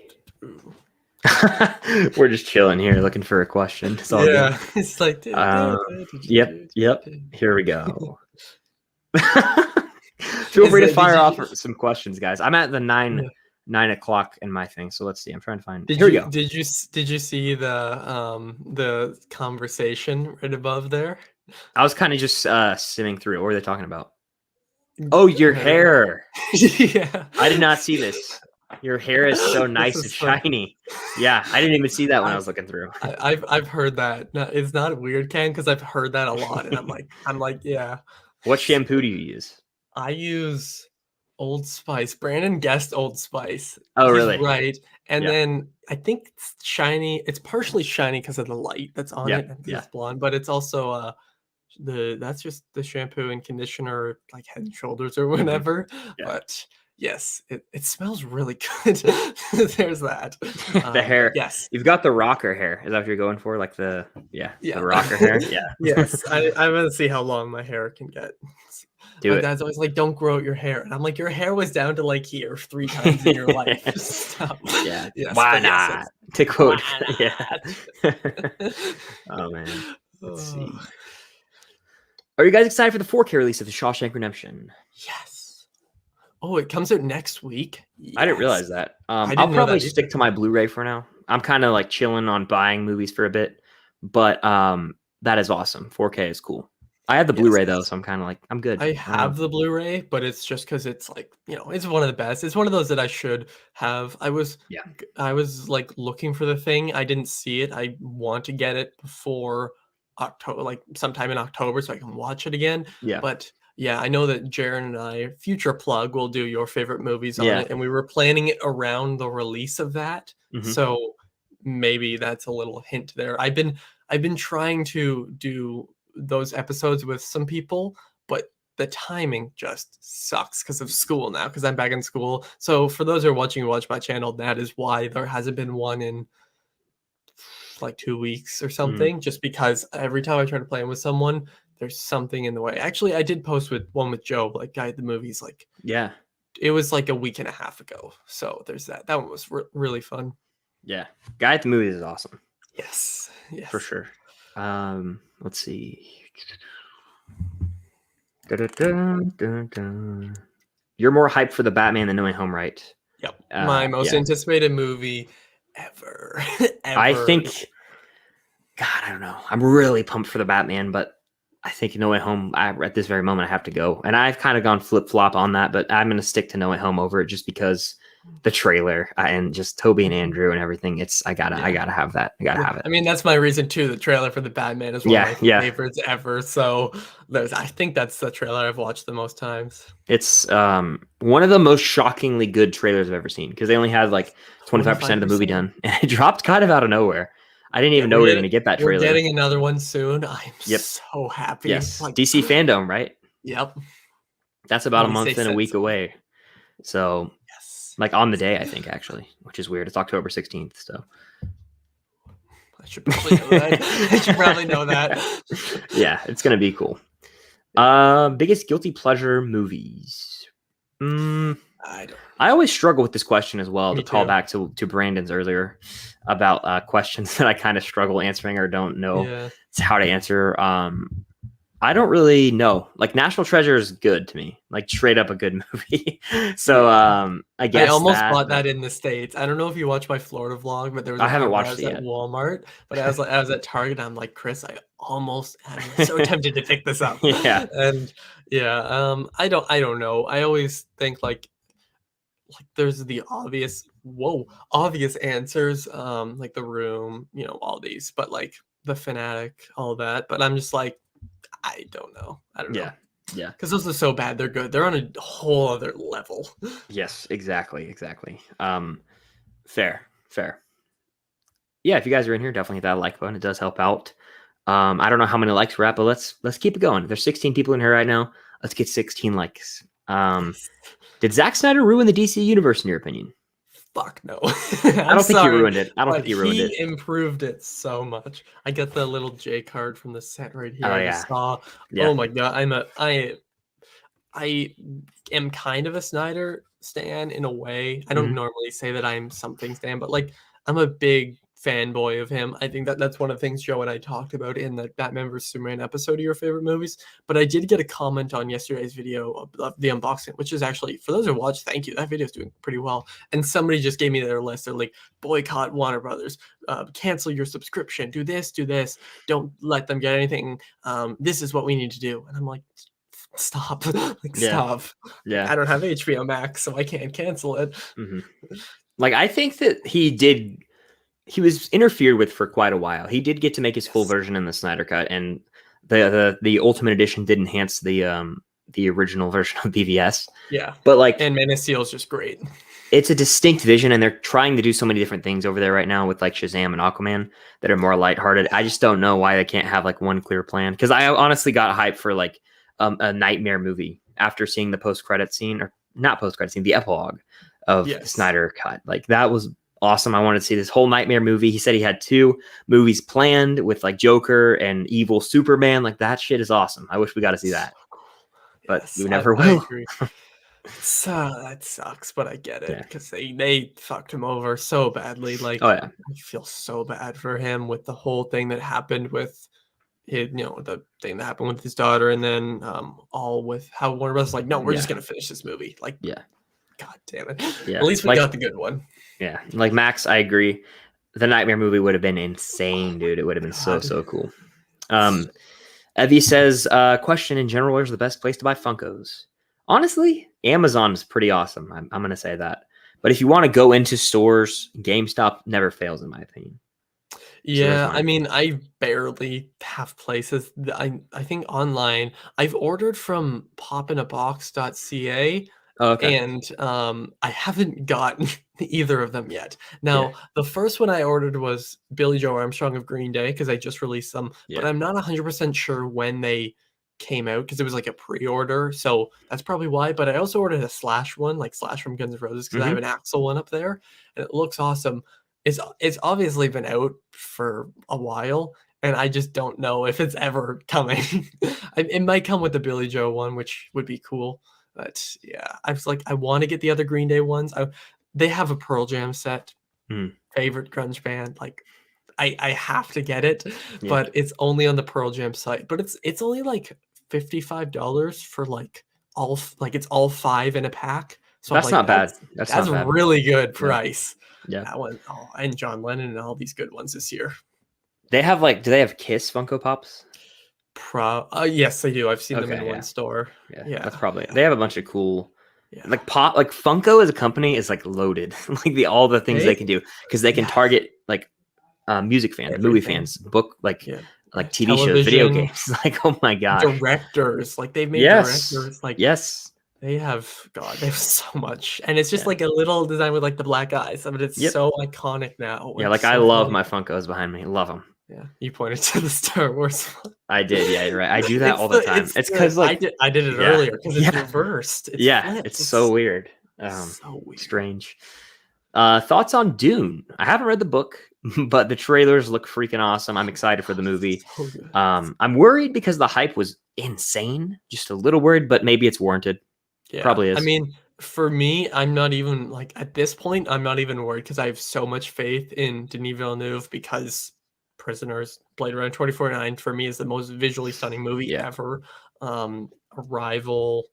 We're just chilling here looking for a question. It's all good. It's like yep. Here we go. Feel free to fire off some questions, guys. I'm at the 9 o'clock in my thing, so let's see. I'm trying to find. Here we go. Did you see the conversation right above there? I was kind of just simming through it. What were they talking about? Oh, your hair. Yeah. I did not see this. Your hair is so nice and shiny. Yeah, I didn't even see that when I was looking through. I've heard that. No, it's not weird, Ken, because I've heard that a lot, and I'm like, yeah. What shampoo do you use? I use Old Spice. Brandon guessed Old Spice. Oh, really? Right. And then I think it's shiny. It's partially shiny because of the light that's on it. It's blonde, but it's also that's just the shampoo and conditioner, like Head and Shoulders or whatever. Yeah. But yes, it smells really good. There's that. The hair. Yes. You've got the rocker hair. Is that what you're going for? Like the rocker hair? Yeah. Yes. I'm going to see how long my hair can get. My dad's always like, don't grow out your hair. And I'm like, your hair was down to like here 3 times in your life. Stop. Yeah. Yes, why not? To quote. Yeah. Oh, man. Let's Oh, see. Are you guys excited for the 4K release of the Shawshank Redemption? yes. Oh, it comes out next week. I didn't Yes. realize that. I I'll didn't know probably that stick either. to my Blu-ray for now. I'm kind of like chilling on buying movies for a bit, but that is awesome. 4K is cool. I have the Yes. Blu-ray though, so I'm kind of like I'm good. I I don't know. have the Blu-ray, but it's just because it's like, it's one of the best. It's one of those that I should have. Yeah. I was like looking for the thing. I didn't see it. I want to get it before October, like sometime in October, so I can watch it again. Yeah. But yeah, I know that Jaron and I, future plug, will do your favorite movies on Yeah. it, and we were planning it around the release of that. Mhm. So maybe that's a little hint there. I've been trying to do those episodes with some people, but the timing just sucks because of school now, because I'm back in school. So for those who are watching Watch My Channel, that is why there hasn't been one in like 2 weeks or something, just because every time I try to play with someone, there's something in the way. Actually, I did post with one with Joe, like Guy at the Movies, like Yeah. it was like a week and a half ago. So there's that. That one was really fun. Yeah. Guy at the Movies is awesome. Yes. Yes. For sure. Let's see. Da-da-da-da-da. You're more hyped for the Batman than No Way Home, right? Yep. My most anticipated movie ever. I think, God, I don't know. I'm really pumped for the Batman, but I think No Way Home, at this very moment, I have to go. And I've kind of gone flip-flop on that, but I'm going to stick to No Way Home over it just because the trailer and just Toby and Andrew and everything. I gotta have that. I gotta have it. I mean, that's my reason too. The trailer for the Batman is one of my favorites ever. So I think that's the trailer I've watched the most times. It's one of the most shockingly good trailers I've ever seen, because they only had like 25% of the movie done, and it dropped kind of out of nowhere. I didn't even know we were going to get that trailer. We're getting another one soon. I'm so happy. Yes, like, DC Fandom, right? Yep. That's about a month and a week away. So, like on the day, I think, actually, which is weird. It's October 16th, so. I should probably know that. I should probably know that. Yeah, it's going to be cool. Biggest guilty pleasure movies. I always struggle with this question as well. To call back to Brandon's earlier about questions that I kind of struggle answering or don't know how to answer. I don't really know. Like, National Treasure is good to me, like straight up a good movie. So I guess I almost bought that in the States. I don't know if you watched my Florida vlog, but there was I haven't watched it at yet. Walmart, but I was at Target. I'm like, Chris, I'm so tempted to pick this up. Yeah. And I don't know. I always think like there's the obvious answers, like The Room, all these, but like The Fanatic, all that. But I'm just like, I don't know. Yeah. Because those are so bad. They're good. They're on a whole other level. Yes, exactly. Fair. Yeah, if you guys are in here, definitely hit that like button. It does help out. I don't know how many likes we're at, but let's keep it going. There's 16 people in here right now. Let's get 16 likes. Did Zack Snyder ruin the DC universe in your opinion? Fuck no. I don't think he ruined it. He improved it so much. I got the little J card from the set right here. I just saw. Yeah. Oh my god, I am kind of a Snyder stan in a way. I don't normally say that I'm something stan, but like I'm a big fanboy of him. I think that's one of the things Joe and I talked about in the Batman vs Superman episode of your favorite movies. But I did get a comment on yesterday's video of the unboxing, which is actually, for those who watch, thank you. That video is doing pretty well. And somebody just gave me their list. They're like, boycott Warner Brothers, cancel your subscription, do this, don't let them get anything. This is what we need to do. And I'm like, stop. Stop. Yeah. I don't have HBO Max, so I can't cancel it. Like, I think that he was interfered with for quite a while. He did get to make his full version in the Snyder Cut, and the Ultimate Edition did enhance the original version of BVS. Yeah, but like, and Man of Steel is just great. It's a distinct vision, and they're trying to do so many different things over there right now with like Shazam and Aquaman that are more lighthearted. I just don't know why they can't have like one clear plan. Because I honestly got hyped for like a Nightmare movie after seeing the post-credit scene, or not post-credit scene, the epilogue of the Snyder Cut. Like, that was awesome. I wanted to see this whole Nightmare movie. He said he had 2 movies planned with like Joker and evil Superman. Like, that shit is awesome. I wish we got to see that, but we never will. I agree. That sucks, but I get it because they fucked him over so badly. Like, I feel so bad for him with the whole thing that happened with the thing that happened with his daughter, and then all with how Warner Bros. Like, no, we're just gonna finish this movie. Like, God damn it. Yeah. At least we got the good one. Yeah. Like Max, I agree. The Nightmare movie would have been insane, dude. It would have been so cool. Evie says, question in general, where's the best place to buy Funkos? Honestly, Amazon is pretty awesome. I'm going to say that. But if you want to go into stores, GameStop never fails, in my opinion. Yeah, I mean, I barely have places. I think online, I've ordered from popinabox.ca. Oh, okay. And I haven't gotten either of them yet. Now, the first one I ordered was Billy Joe Armstrong of Green Day because I just released them, but I'm not 100% sure when they came out because it was like a pre-order, so that's probably why. But I also ordered a Slash one, like Slash from Guns N' Roses, because I have an Axl one up there, and it looks awesome. It's obviously been out for a while, and I just don't know if it's ever coming. It might come with the Billy Joe one, which would be cool. But yeah, I was like, I want to get the other Green Day ones. They have a Pearl Jam set, favorite grunge band. Like, I have to get it, but it's only on the Pearl Jam site. But it's only like $55 for like it's all 5 in a pack. So that's not bad. That's not bad. Really good price. Yeah. That one, and John Lennon and all these good ones this year. They have do they have Kiss Funko Pops? Yes, they do. I've seen them in one store. Yeah, that's probably it. They have a bunch of cool like Funko as a company is like loaded. Like all the things they can do because they can target like music fans, movie fans, book like TV television shows, video games. Like, oh my god. Directors. Like they've made directors like they have so much. And it's just like a little design with like the black eyes. I mean, it's so iconic now. Yeah, like I love my Funkos behind me. Love them. Yeah, you pointed to the Star Wars one. I did, yeah, you're right. I do that all the time. It's because like I did it earlier because it's reversed. It's so weird. So weird. Strange. Thoughts on Dune? I haven't read the book, but the trailers look freaking awesome. I'm excited for the movie. So good. I'm worried because the hype was insane. Just a little worried, but maybe it's warranted. Yeah. Probably is. I mean, for me, I'm not even like at this point, I'm not even worried because I have so much faith in Denis Villeneuve because Prisoners, Blade Runner 2049 for me is the most visually stunning movie ever. Arrival,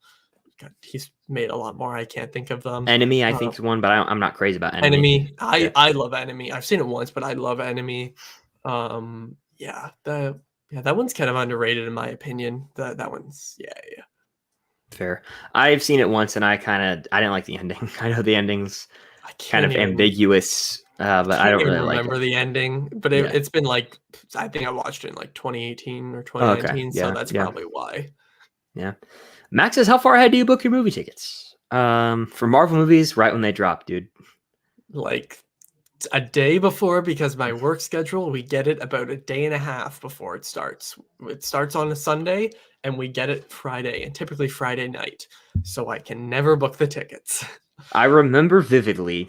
God, he's made a lot more. I can't think of them. Enemy, I think is one, but I'm not crazy about Enemy. I love Enemy. I've seen it once, but I love Enemy. That one's kind of underrated in my opinion. That one's fair. I've seen it once, and I didn't like the ending. I know the ending's kind of ambiguous. But I don't really remember the ending, but it's been like, I think I watched it in like 2018 or 2019. So that's probably why. Yeah. Max says, how far ahead do you book your movie tickets? For Marvel movies, right when they drop, dude. Like a day before, because my work schedule, we get it about a day and a half before it starts. It starts on a Sunday and we get it Friday, and typically Friday night. So I can never book the tickets. I remember vividly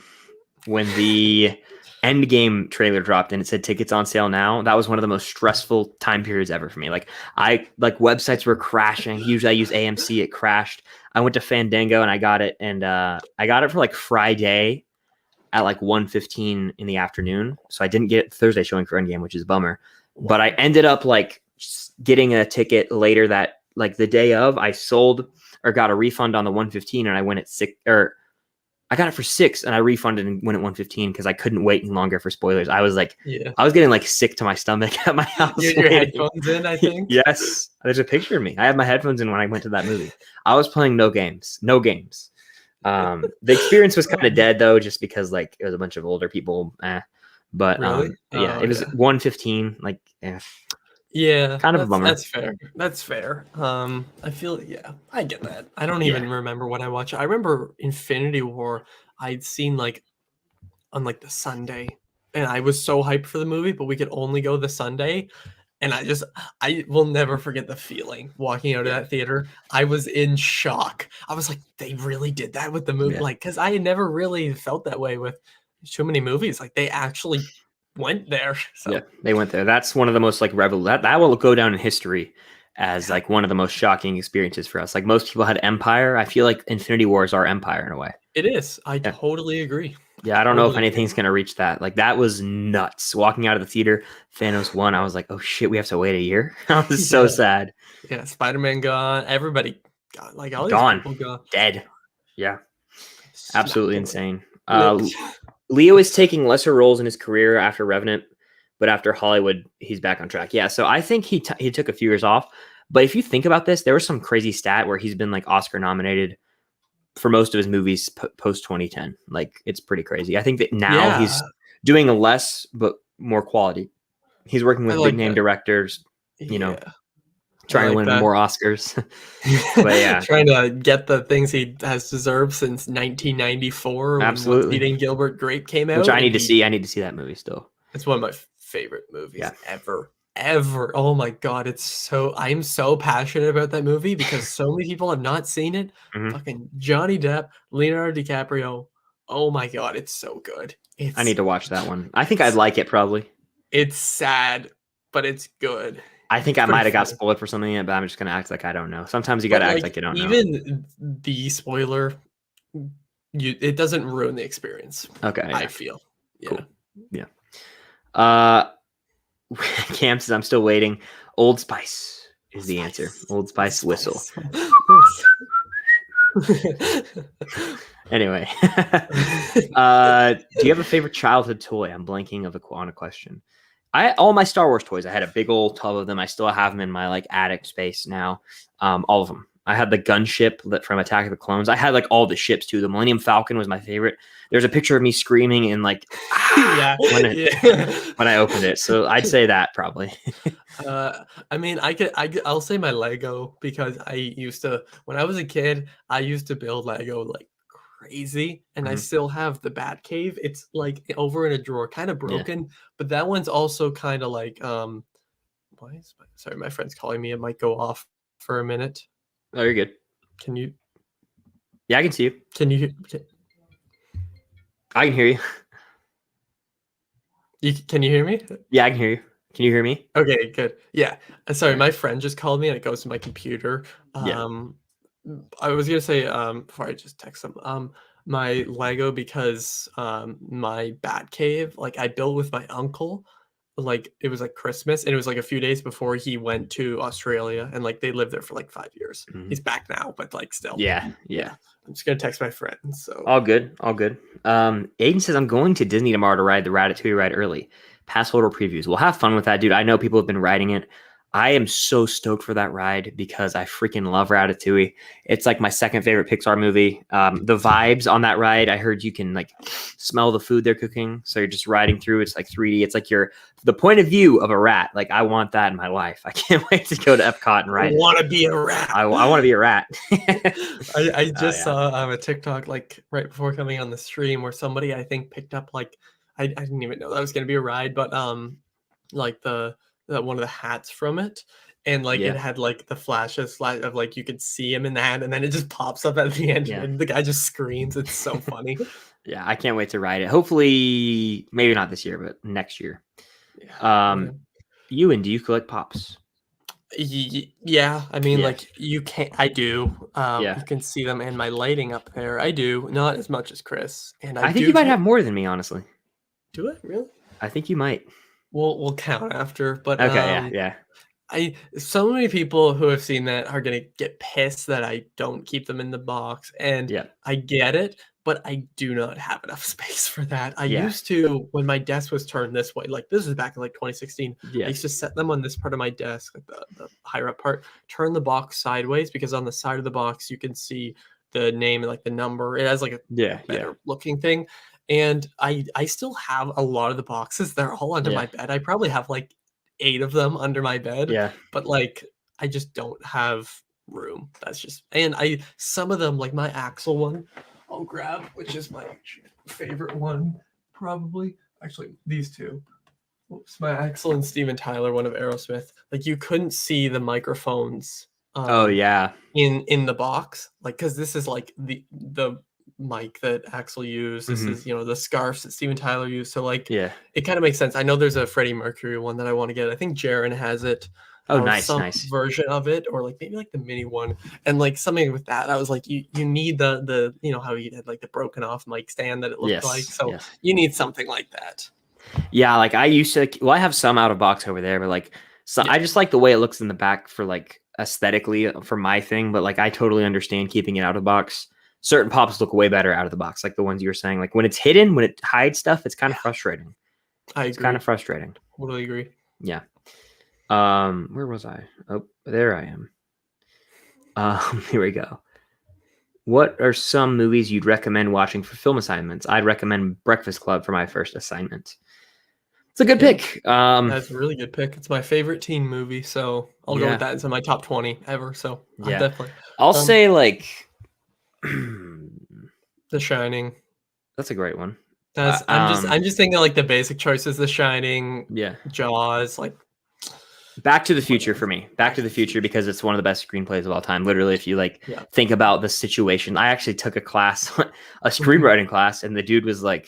when the Endgame trailer dropped and it said tickets on sale now. That was one of the most stressful time periods ever for me. Like websites were crashing. Usually I use AMC, it crashed. I went to Fandango and I got it, and I got it for like Friday at like 1:15 in the afternoon. So I didn't get Thursday showing for Endgame, which is a bummer. But I ended up like getting a ticket later that like the day of. I sold or got a refund on the 1:15 and I went at 6 or I got it for 6 and I refunded and went at 1:15 because I couldn't wait any longer for spoilers. I was like, I was getting like sick to my stomach at my house. Your headphones in, I think. Yes. There's a picture of me. I had my headphones in when I went to that movie. I was playing no games. The experience was kind of dead though, just because like it was a bunch of older people. But really? It was 1:15. Like, yeah, kind of a bummer. That's fair. I feel I get that. I don't even remember when I watched it. I remember Infinity War. I'd seen like on like the Sunday, and I was so hyped for the movie, but we could only go the Sunday. And I will never forget the feeling walking out of that theater. I was in shock. I was like, they really did that with the movie, like because I had never really felt that way with too many movies. Like they actually went there. So. Yeah, they went there. That's one of the most like that will go down in history as like one of the most shocking experiences for us. Like most people had Empire. I feel like Infinity War is our Empire in a way. It is. I totally agree. Yeah, I don't know if anything's going to reach that. Like, that was nuts. Walking out of the theater, Thanos 1, I was like, oh shit, we have to wait a year? I was so sad. Yeah, Spider-Man gone. Everybody gone. Like, all Gone. these people gone. Dead. Yeah. Absolutely insane. Lit. Leo is taking lesser roles in his career after Revenant, but after Hollywood, he's back on track. Yeah, so I think he took a few years off. But if you think about this, there was some crazy stat where he's been like Oscar nominated for most of his movies post 2010. Like, it's pretty crazy. I think that now he's doing less but more quality. He's working with big name directors, you know, trying to win more Oscars. But yeah, trying to get the things he has deserved since 1994. Absolutely. When Eating Gilbert Grape came out, which I need to see. I need to see that movie still. It's one of my favorite movies ever. Oh my god, I'm so passionate about that movie because so many people have not seen it. Fucking Johnny Depp, Leonardo DiCaprio. Oh my god, it's so good. I need to watch that one. I think I'd like it probably. It's sad, but it's good. I think I might have got spoiled for something, but I'm just gonna act like I don't know. Sometimes you gotta act like you don't know. Even the spoiler, it doesn't ruin the experience. Okay, I feel. Cool. Yeah. Cam says, I'm still waiting. Old Spice is the answer. Old Spice whistle. Anyway. Do you have a favorite childhood toy? I'm blanking on a question. All my Star Wars toys, I had a big old tub of them. I still have them in my like attic space now. All of them. I had the gunship from Attack of the Clones. I had like all the ships too. The Millennium Falcon was my favorite. There's a picture of me screaming and like when I opened it. So I'd say that probably. I mean, I'll say my Lego because I used to, when I was a kid, I used to build Lego like crazy, and I still have the Bat Cave. It's like over in a drawer, kind of broken, but that one's also kind of like sorry, my friend's calling me. It might go off for a minute. Oh, you're good. Can you? Yeah, I can see you. Can you? I can hear you. Can you hear me? Yeah, I can hear you. Can you hear me? Okay, good. Yeah. Sorry, my friend just called me and it goes to my computer. I was gonna say before I just text them my Lego, because my Bat Cave, like, I built with my uncle. Like, it was like Christmas, and it was like a few days before he went to Australia, and like they lived there for like 5 years. He's back now, but like still. Yeah. I'm just gonna text my friend. So all good. Aiden says, I'm going to Disney tomorrow to ride the Ratatouille ride early. Pass holder previews. We'll have fun with that, dude. I know people have been riding it. I am so stoked for that ride because I freaking love Ratatouille. It's like my second favorite Pixar movie. The vibes on that ride, I heard you can like smell the food they're cooking. So you're just riding through. It's like 3D. It's like the point of view of a rat. Like, I want that in my life. I can't wait to go to Epcot and ride. I want to be a rat. I want to be a rat. I just saw a TikTok like right before coming on the stream where somebody, I think, picked up like, I didn't even know that was going to be a ride, but like one of the hats from it, and like it had like the flashes of like you could see him in the hat, and then it just pops up at the end, and the guy just screams. It's so funny. Yeah, I can't wait to ride it. Hopefully, maybe not this year, but next year. Ewan, do you collect pops? Yeah, I mean, like, you can. I do. You can see them in my lighting up there. I do, not as much as Chris, and I think you might have more than me, honestly. Do I really? I think you might. We'll count after, but okay, so many people who have seen that are gonna get pissed that I don't keep them in the box, and I get it, but I do not have enough space for that. I used to, when my desk was turned this way, like this is back in like 2016. I used to set them on this part of my desk, like the higher up part, turn the box sideways, because on the side of the box you can see the name and like the number. It has like a better looking thing. And I still have a lot of the boxes. They're all under my bed. I probably have like 8 of them under my bed. Yeah. But like, I just don't have room. That's just, and some of them, like my Axel one, I'll grab, which is my favorite one, probably. Actually, these two. Oops, my Axel and Steven Tyler one of Aerosmith. Like, you couldn't see the microphones. In the box, like, because this is like the mic that Axl used. This Mhm. is, the scarves that Steven Tyler used. So like, Yeah. it kind of makes sense. I know there's a Freddie Mercury one that I want to get. I think Jaren has it, Oh, or nice, some nice. version of it, or like maybe like the mini one. And like something with that, I was like, you need the how you had like the broken off mic stand that it looked like. Yes, So yes. you need something like that. Yeah, like I used to. Well, I have some out of box over there, but like, so Yeah. I just like the way it looks in the back for like aesthetically for my thing. But like, I totally understand keeping it out of box. Certain pops look way better out of the box, like the ones you were saying. Like when it's hidden, when it hides stuff, it's kind of frustrating. I It's kind agree. of frustrating. Totally agree. Yeah. Where was I? Oh, there I am. Here we go. What are some movies you'd recommend watching for film assignments? I'd recommend Breakfast Club for my first assignment. It's a good pick. That's a really good pick. It's my favorite teen movie, so I'll go Yeah. with that. It's in my top 20 ever. So Yeah. definitely. I'll say like The Shining. that's a great one. I'm just thinking like the basic choices: The Shining, Yeah. Jaws, like Back to the Future for me. Back to the Future because it's one of the best screenplays of all time. Literally, if you like Yeah. think about the situation. I actually took a class, a screenwriting class, and the dude was like,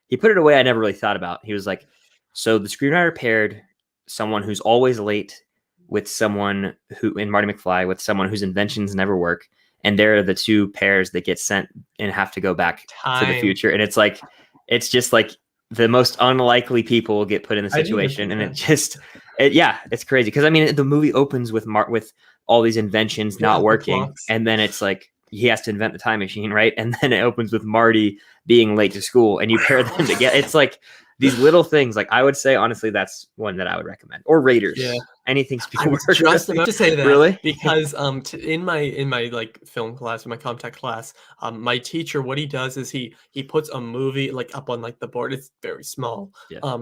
he put it away I never really thought about. He was like, so the screenwriter paired someone who's always late with someone who, in Marty McFly, with someone whose inventions never work. And they're the two pairs that get sent and have to go back to the future. And it's like, it's just like the most unlikely people will get put in the situation. And it just, it's crazy. Because I mean, the movie opens with with all these inventions not working. And then it's like, he has to invent the time machine, right? And then it opens with Marty being late to school and you pair them together. It's like these little things. Like I would say, honestly, that's one that I would recommend. Or Raiders. Yeah. Anything Spielberg. I was just about to say that. Really? Because in my like film class, in my Comtech class, my teacher, what he does is he puts a movie like up on like the board. It's very small. Yeah.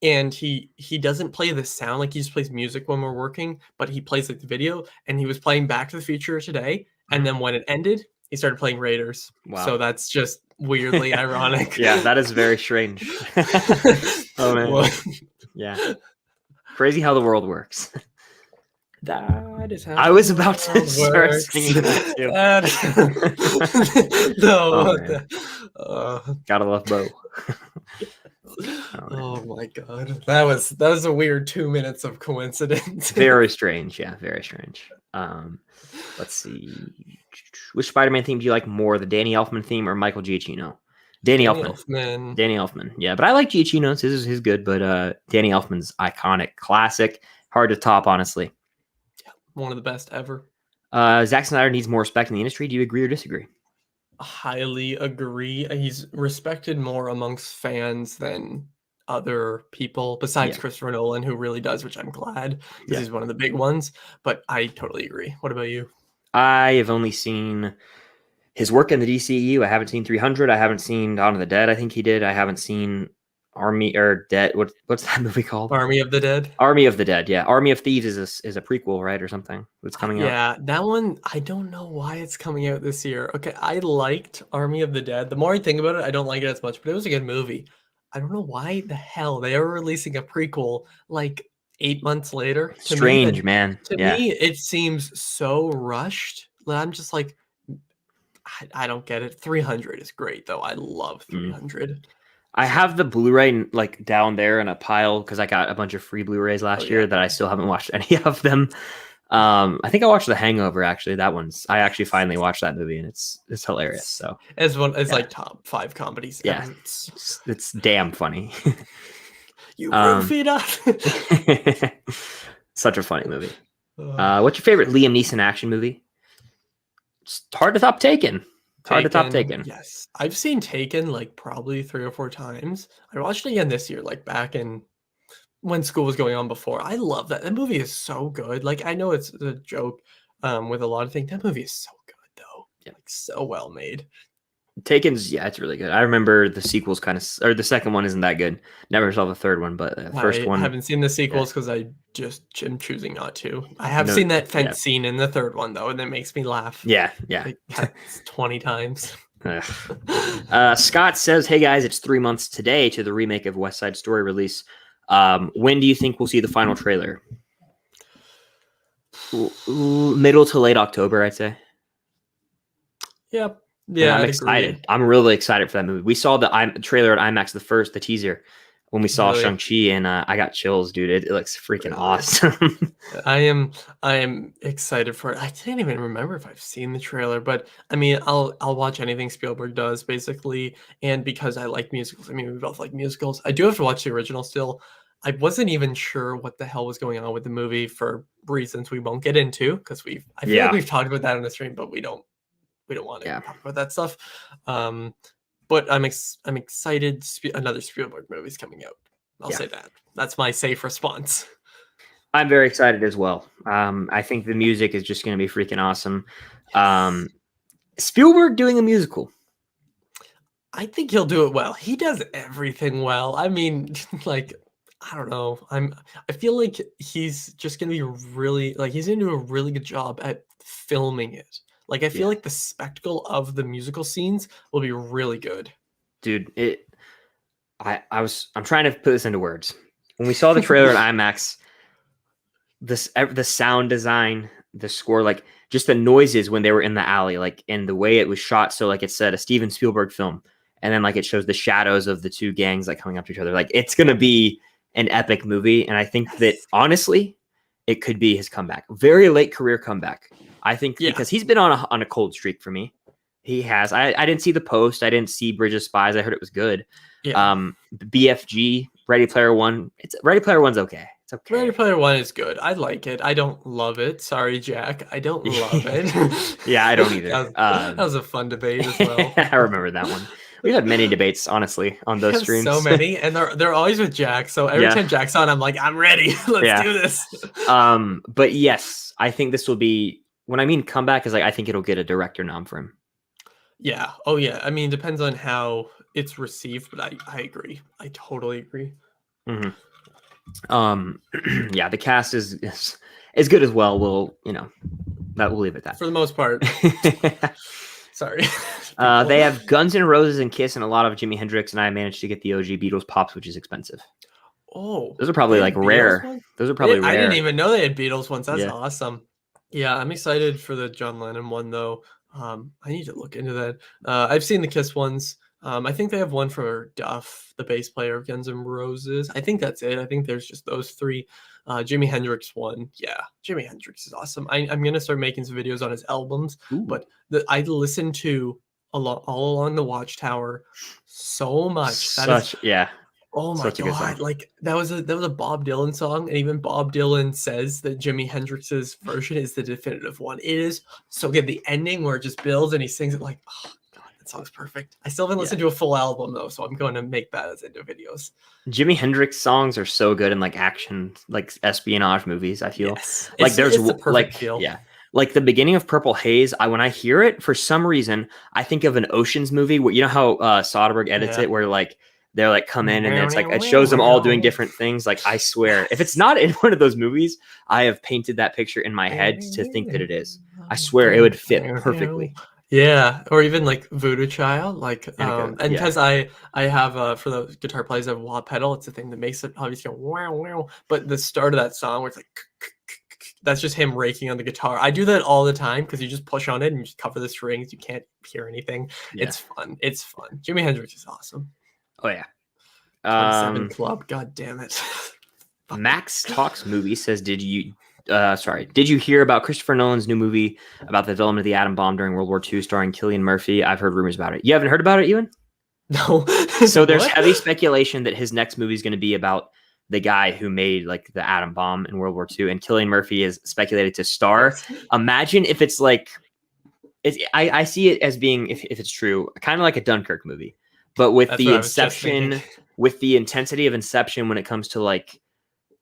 And he doesn't play the sound, like he just plays music when we're working, but he plays like the video. And he was playing Back to the Future today. And then when it ended, he started playing Raiders. Wow. So that's just weirdly ironic. Yeah, that is very strange. Oh man. Well, yeah. Crazy how the world works. That is how I was about to it start works. singing that too. No. Gotta love Bo. Oh my god. That was a weird 2 minutes of coincidence. Very strange. Yeah, very strange. Let's see. Which Spider-Man theme do you like more, the Danny Elfman theme or Michael Giacchino? Danny Elfman. Danny Elfman. Yeah, but I like Giacchino's. His is good, but Danny Elfman's iconic, classic, hard to top, honestly. One of the best ever. Zack Snyder needs more respect in the industry. Do you agree or disagree? Highly agree. He's respected more amongst fans than other people besides Christopher Nolan, who really does, which I'm glad because he's one of the big ones. But I totally agree. What about you? I have only seen his work in the DCEU. I haven't seen 300. I haven't seen Dawn of the Dead. I think he did. I haven't seen Army or Dead. What's that movie called? Army of the Dead. Army of the Dead. Yeah, Army of Thieves is a prequel, right, or something that's coming out. Yeah, that one. I don't know why it's coming out this year. Okay, I liked Army of the Dead. The more I think about it, I don't like it as much, but it was a good movie. I don't know why the hell they are releasing a prequel like 8 months later. Strange, man. To me, it seems so rushed. I'm just like, I don't get it. 300 is great though. I love 300. I have the Blu-ray like down there in a pile because I got a bunch of free Blu-rays last year that I still haven't watched any of them. I think I watched The Hangover actually. I actually finally watched that movie and it's hilarious. So it's like top 5 comedies. Yeah, it's damn funny. You roofied up. Such a funny movie. What's your favorite Liam Neeson action movie? It's hard to top Taken. Yes. I've seen Taken like probably 3 or 4 times. I watched it again this year, like back in when school was going on before. I love that. That movie is so good. Like I know it's a joke with a lot of things. That movie is so good though. Yeah, like so well made. Taken's it's really good. I remember the sequels or the second one isn't that good. Never saw the third one, but the first one. I haven't seen the sequels because I just am choosing not to. I have seen that fence scene in the third one though, and it makes me laugh. Yeah. Like 20 times. Scott says, "Hey guys, it's 3 months today to the remake of West Side Story release. When do you think we'll see the final trailer?" Middle to late October, I'd say. Yep. And Yeah, I'm I'd agree. excited. I'm really excited for that movie. We saw the trailer at IMAX, the teaser, when we saw Really, Shang-Chi, and I got chills, dude. It looks freaking really. awesome. I am excited for it. I can't even remember if I've seen the trailer, but I mean, I'll watch anything Spielberg does basically, and because I like musicals. I mean, we both like musicals. I do have to watch the original still. I wasn't even sure what the hell was going on with the movie for reasons we won't get into because I feel like Yeah, we've talked about that on the stream, but we don't want to yeah, talk about that stuff. Um, but I'm excited. Another Spielberg movie's coming out. I'll yeah. say that. That's my safe response. I'm very excited as well. I think the music is just going to be freaking awesome. Yes. Spielberg doing a musical. I think he'll do it well. He does everything well. I mean, like, I don't know. I feel like he's just gonna be really like he's gonna do a really good job at filming it. Like I feel Yeah, like the spectacle of the musical scenes will be really good. dude. I'm trying to put this into words. When we saw the trailer at IMAX, the sound design, the score, like just the noises when they were in the alley, like and the way it was shot. So like it said, a Steven Spielberg film, and then like it shows the shadows of the two gangs like coming up to each other. Like it's gonna be an epic movie, and I think that Yes. honestly, it could be his comeback, very late career comeback. I think Yeah. because he's been on a cold streak for me. He has. I didn't see The Post. I didn't see Bridge of Spies. I heard it was good. Yeah. BFG, Ready Player One. Ready Player One's okay. It's okay. Ready Player One is good. I like it. I don't love it. Sorry, Jack. I don't love it. Yeah, I don't either. That was a fun debate as well. I remember that one. We've had many debates, honestly, on We those have streams. so many, and they're always with Jack. So every Yeah. time Jack's on, I'm like, I'm ready. Let's do this. But yes, I think this will be. When I mean comeback, is like I think it'll get a director nom for him. Yeah. Oh yeah. I mean, depends on how it's received, but I agree. I totally agree. Mm-hmm. Yeah, the cast is good as well. We'll we'll leave it at For the most part. that. Sorry. They have Guns N' Roses and Kiss and a lot of Jimi Hendrix, and I managed to get the OG Beatles pops, which is expensive. Oh, Those are probably like rare. Those are probably rare. I didn't even know they had Beatles ones. That's Yeah. awesome. Yeah, I'm excited for the John Lennon one though. I need to look into that. I've seen the Kiss ones. I think they have one for Duff, the bass player of Guns N' Roses. I think that's it. I think there's just those three. Jimi Hendrix one. Yeah, Jimi Hendrix is awesome. I'm gonna start making some videos on his albums. Ooh. But I listened to all along the Watchtower so much. Yeah. Oh my Such a good god! song. Like that was a Bob Dylan song, and even Bob Dylan says that Jimi Hendrix's version is the definitive one. It is so good. The ending where it just builds and he sings it like, oh god, that song's perfect. I still haven't listened to a full album though, so I'm going to make that as into videos. Jimi Hendrix songs are so good in like action, like espionage movies. I feel Yes. like there's the perfect like feel. yeah, like the beginning of Purple Haze. When I hear it, for some reason, I think of an Ocean's movie. Where you know how Soderbergh edits it, where like they're like come in and it's like it shows them all doing different things. Like I swear, if it's not in one of those movies, I have painted that picture in my head to think that it is. I swear it would fit perfectly. Yeah, or even like Voodoo Child, like and yeah. because I have for the guitar plays I have a wah pedal. It's the thing that makes it obviously go wow wow. But the start of that song where it's like that's just him raking on the guitar. I do that all the time because you just push on it and you just cover the strings. You can't hear anything. Yeah. It's fun. It's fun. Jimi Hendrix is awesome. Oh yeah. 27 Club. God damn it. Max Talks Movie says, did you hear about Christopher Nolan's new movie about the development of the atom bomb during World War II starring Cillian Murphy? I've heard rumors about it. You haven't heard about it, Ewan? No. So there's heavy speculation that his next movie is going to be about the guy who made like the atom bomb in World War II, and Cillian Murphy is speculated to star. Imagine if it's like, I see it as being, if it's true, kind of like a Dunkirk movie, but with the Inception, with the intensity of Inception when it comes to like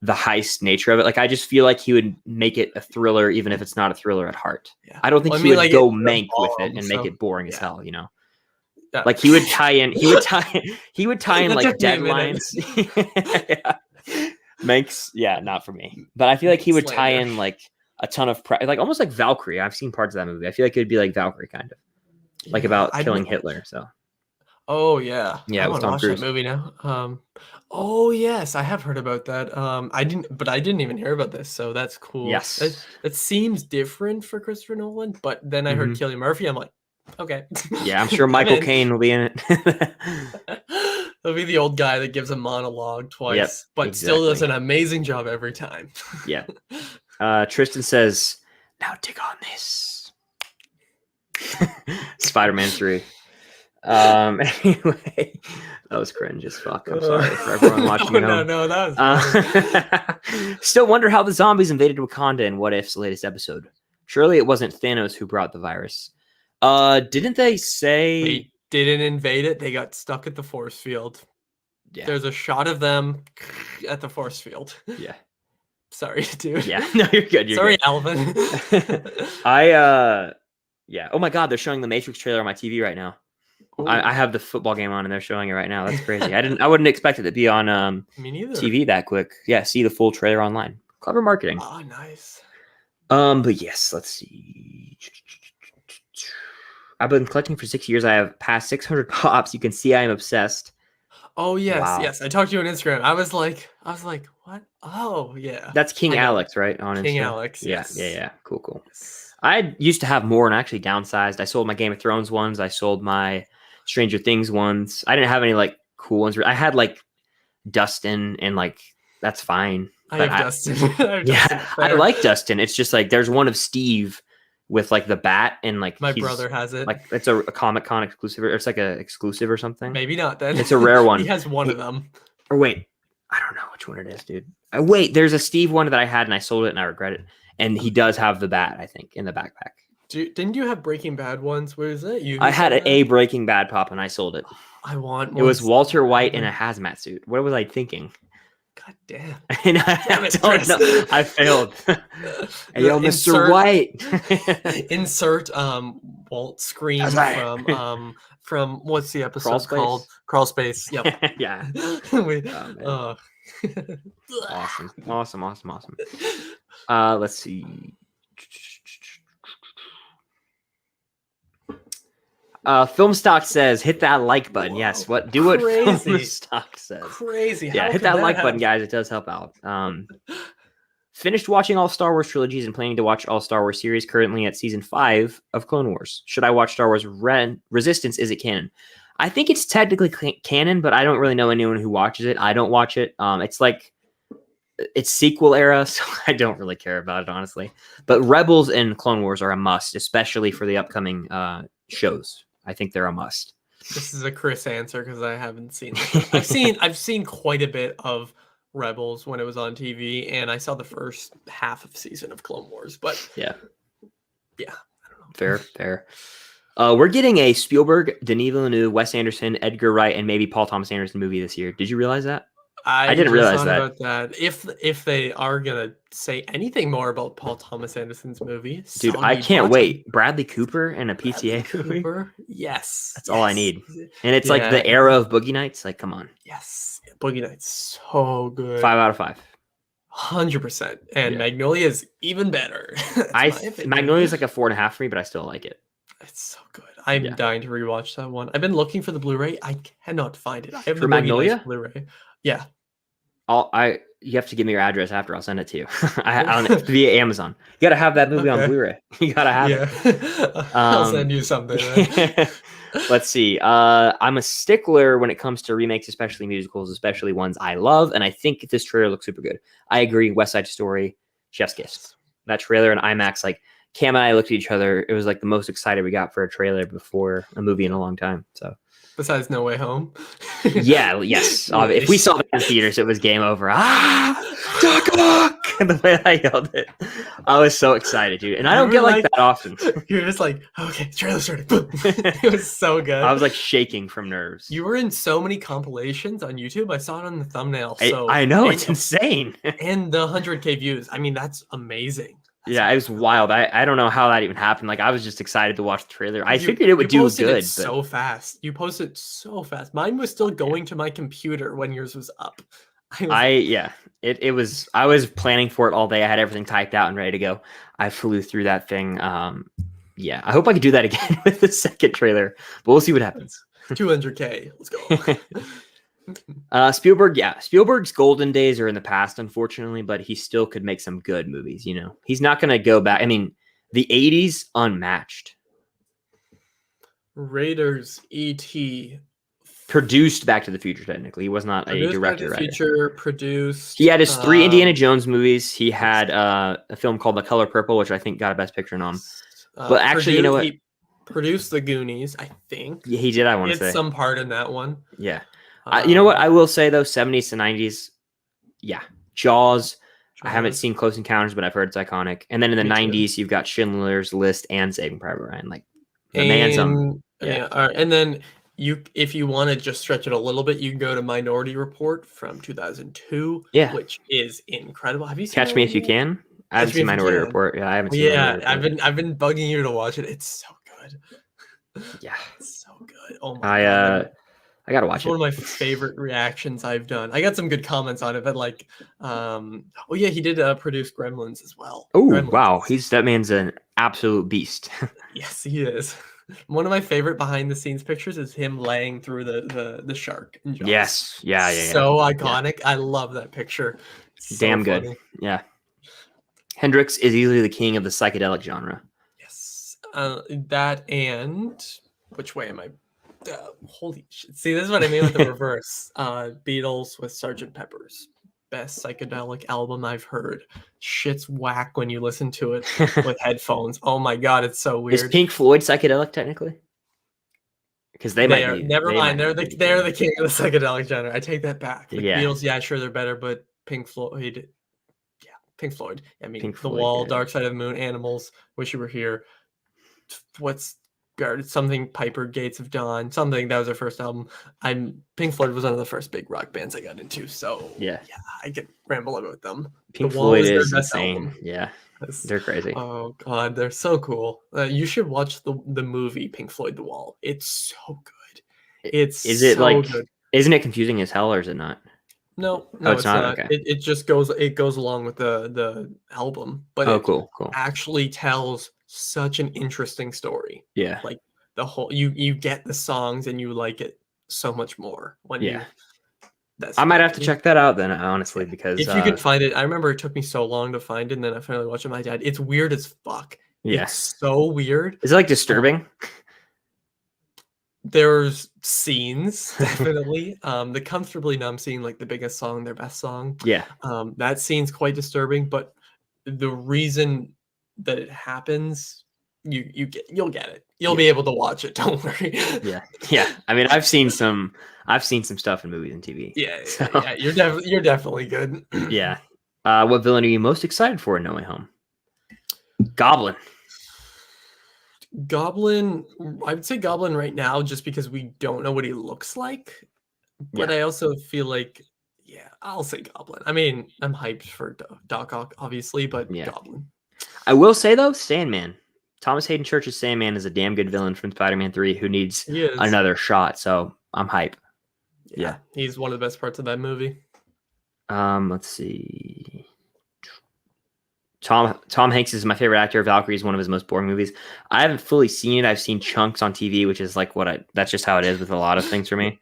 the heist nature of it. Like I just feel like he would make it a thriller, even if it's not a thriller at heart. Yeah. I don't think he would like go mank with it and make it boring as hell, you know. Yeah. Like he would tie in like deadlines. Manx, yeah, not for me. But I feel like he would tie in like a ton of like almost like Valkyrie. I've seen parts of that movie. I feel like it would be like Valkyrie kind of. Like about killing Hitler, so. Oh yeah. Yeah, I want to watch that movie now. Oh yes, I have heard about that. I didn't even hear about this, so that's cool. Yes. It seems different for Christopher Nolan, but then I heard Cillian Murphy. I'm like, Okay. Yeah, I'm sure Michael Caine will be in it. He'll be the old guy that gives a monologue twice, but exactly. still does an amazing job every time. Yeah. Tristan says, "Now dig on this." Spider-Man 3. Anyway, that was cringe as fuck. I'm sorry for everyone watching at home. No, that was funny. Still wonder how the zombies invaded Wakanda in What If's latest episode. Surely it wasn't Thanos who brought the virus. Didn't they say They didn't invade it? They got stuck at the force field. Yeah. There's a shot of them at the force field. Yeah. Sorry, dude. Yeah. No, you're good. Sorry, good. Alvin. Yeah. Oh my God, they're showing the Matrix trailer on my TV right now. I have the football game on and they're showing it right now. That's crazy. I wouldn't expect it to be on Me neither. TV that quick. Yeah, see the full trailer online. Clever marketing. Oh, nice. But yes, let's see. I've been collecting for 6 years. I have past 600 pops. You can see I am obsessed. Oh yes, Wow. yes. I talked to you on Instagram. I was like, what? Oh yeah. That's King Alex, right? On King Instagram. Alex. Yes. Yeah. Cool. Yes. I used to have more and actually downsized. I sold my Game of Thrones ones. I sold my Stranger Things ones. I didn't have any like cool ones. I had like Dustin and like that's fine. I have Dustin. I like Dustin. It's just like there's one of Steve with like the bat and like my brother has it. Like it's a Comic-Con exclusive, or it's like a exclusive or something. Maybe not then. It's a rare one. He has one of them. Or wait, I don't know which one it is, dude. Wait, there's a Steve one that I had and I sold it and I regret it. And he does have the bat, I think, in the backpack. Didn't you have Breaking Bad ones? Where is it? I had a Breaking Bad pop and I sold it. I want. It was Walter White in a hazmat suit. What was I thinking? God damn. And I failed. Hey, yo, Mr. White. Insert Walt scream from what's the episode called? Crawl Space. Yep. Yeah. Awesome. Let's see. Film Stock says, hit that like button. Whoa, yes. What? Do what Film Stock says. Crazy. Yeah, hit that like button, guys. It does help out. Finished watching all Star Wars trilogies and planning to watch all Star Wars series. Currently at season 5 of Clone Wars. Should I watch Star Wars Resistance? Is it canon? I think it's technically canon, but I don't really know anyone who watches it. I don't watch it. It's like it's sequel era, so I don't really care about it, honestly. But Rebels and Clone Wars are a must, especially for the upcoming shows. I think they're a must. This is a Chris answer because I haven't seen it. I've seen quite a bit of Rebels when it was on TV, and I saw the first half of season of Clone Wars. But yeah, I don't know. Fair. We're getting a Spielberg, Denis Villeneuve, Wes Anderson, Edgar Wright, and maybe Paul Thomas Anderson movie this year. Did you realize that? I didn't realize that. About that. If they are gonna say anything more about Paul Thomas Anderson's movie, dude, I can't wait. Bradley Cooper and a PTA movie. Yes, that's all I need. And it's like the era of Boogie Nights. Like, come on. Yes, Boogie Nights, so good. 5 out of 5. 100%. And Magnolia is even better. Magnolia is like a 4.5 for me, but I still like it. It's so good. I'm dying to rewatch that one. I've been looking for the Blu-ray. I cannot find it. I have for Magnolia Blu-ray. Yeah. You have to give me your address after. I'll send it to you. I don't know, via Amazon. You gotta have that movie on Blu-ray. You gotta have it. I'll send you something. Let's see. I'm a stickler when it comes to remakes, especially musicals, especially ones I love. And I think this trailer looks super good. I agree. West Side Story, Chef's Kiss. That trailer in IMAX, like Cam and I looked at each other. It was like the most excited we got for a trailer before a movie in a long time. So. Besides No Way Home? Yes. If we saw that in theaters, it was game over. The way I yelled it. I was so excited, dude. And I don't get like that often. You're just like, okay, trailer started. It was so good. I was like shaking from nerves. You were in so many compilations on YouTube. I saw it on the thumbnail. I know, it's insane. And the 100K views. I mean, that's amazing. It was wild. I don't know how that even happened. Like, I was just excited to watch the trailer. I figured it would do good. So fast. You posted so fast. Mine was still going to my computer when yours was up. It was. I was planning for it all day. I had everything typed out and ready to go. I flew through that thing. I hope I could do that again with the second trailer, but we'll see what happens. 200K. Let's go. Spielberg's golden days are in the past, unfortunately, but he still could make some good movies. You know, he's not going to go back. I mean, the 80s unmatched. Raiders, E.T. Produced Back to the Future, technically. He was not a Produced Back to director, the writer. Future, produced. He had his 3 Indiana Jones movies. He had a film called The Color Purple, which I think got a Best Picture nom. But actually, you know what? He produced The Goonies, I think. Yeah, he did, I want to say. It's some part in that one. Yeah. You know what? I will say, though, 70s to 90s, yeah. Jaws. I haven't seen Close Encounters, but I've heard it's iconic. And then in the 90s, you've got Schindler's List and Saving Private Ryan. Like, the man's and then if you want to just stretch it a little bit, you can go to Minority Report from 2002, which is incredible. Have you seen Catch Me If You Can? I haven't seen Minority Report. Yeah, I haven't seen Minority Report. I've been bugging you to watch it. It's so good. Yeah. It's so good. Oh my god. I gotta watch it. One of my favorite reactions I've done. I got some good comments on it, but like, he did produce Gremlins as well. Oh wow, that man's an absolute beast. Yes, he is. One of my favorite behind the scenes pictures is him laying through the shark. In Jaws. Yes, yeah. So iconic. Yeah. I love that picture. So damn good. Funny. Yeah. Hendrix is easily the king of the psychedelic genre. Yes, that and which way am I? Holy shit! See, this is what I mean with the reverse. Beatles with Sgt. Pepper's, best psychedelic album I've heard. Shit's whack when you listen to it with headphones. Oh my god, it's so weird. Is Pink Floyd psychedelic technically? Because they might be. Never mind. They're the king of the psychedelic genre. I take that back. The Beatles, sure, they're better, but Pink Floyd. Yeah, Pink Floyd. I mean, Pink Floyd, The Wall, Dark Side of the Moon, Animals, Wish You Were Here. What's something Piper, Gates of Dawn, something that was their first album. Pink Floyd was one of the first big rock bands I got into, so yeah I could ramble about them. Pink Floyd is insane. Album. Yeah, they're crazy. Oh god, they're so cool. You should watch the movie Pink Floyd The Wall. It's so good. Good. Isn't it confusing as hell, or is it not? No, it's not. Okay. It just goes along with the album, but cool. Actually tells such an interesting story. Yeah, like the whole you get the songs and you like it so much more when I might have to check that out then, honestly, because if you can find it. I remember it took me so long to find it, and then I finally watched it with my dad. It's weird as fuck. Yes, so weird. Is it like disturbing? There's scenes, definitely. The Comfortably Numb scene, like the biggest song, their best song. Yeah. That scene's quite disturbing, but the reason that it happens, you'll get it. You'll be able to watch it. Don't worry. Yeah. I mean, I've seen some stuff in movies and TV. Yeah. You're definitely good. Yeah. What villain are you most excited for in No Way Home? Goblin. I would say Goblin right now, just because we don't know what he looks like. But I also feel like, I'll say Goblin. I mean, I'm hyped for Doc Ock, obviously, but Goblin. I will say, though, Sandman. Thomas Hayden Church's Sandman is a damn good villain from Spider-Man 3 who needs another shot, so I'm hype. Yeah. He's one of the best parts of that movie. Let's see. Tom Hanks is my favorite actor. Valkyrie is one of his most boring movies. I haven't fully seen it. I've seen chunks on TV, which is like that's just how it is with a lot of things for me.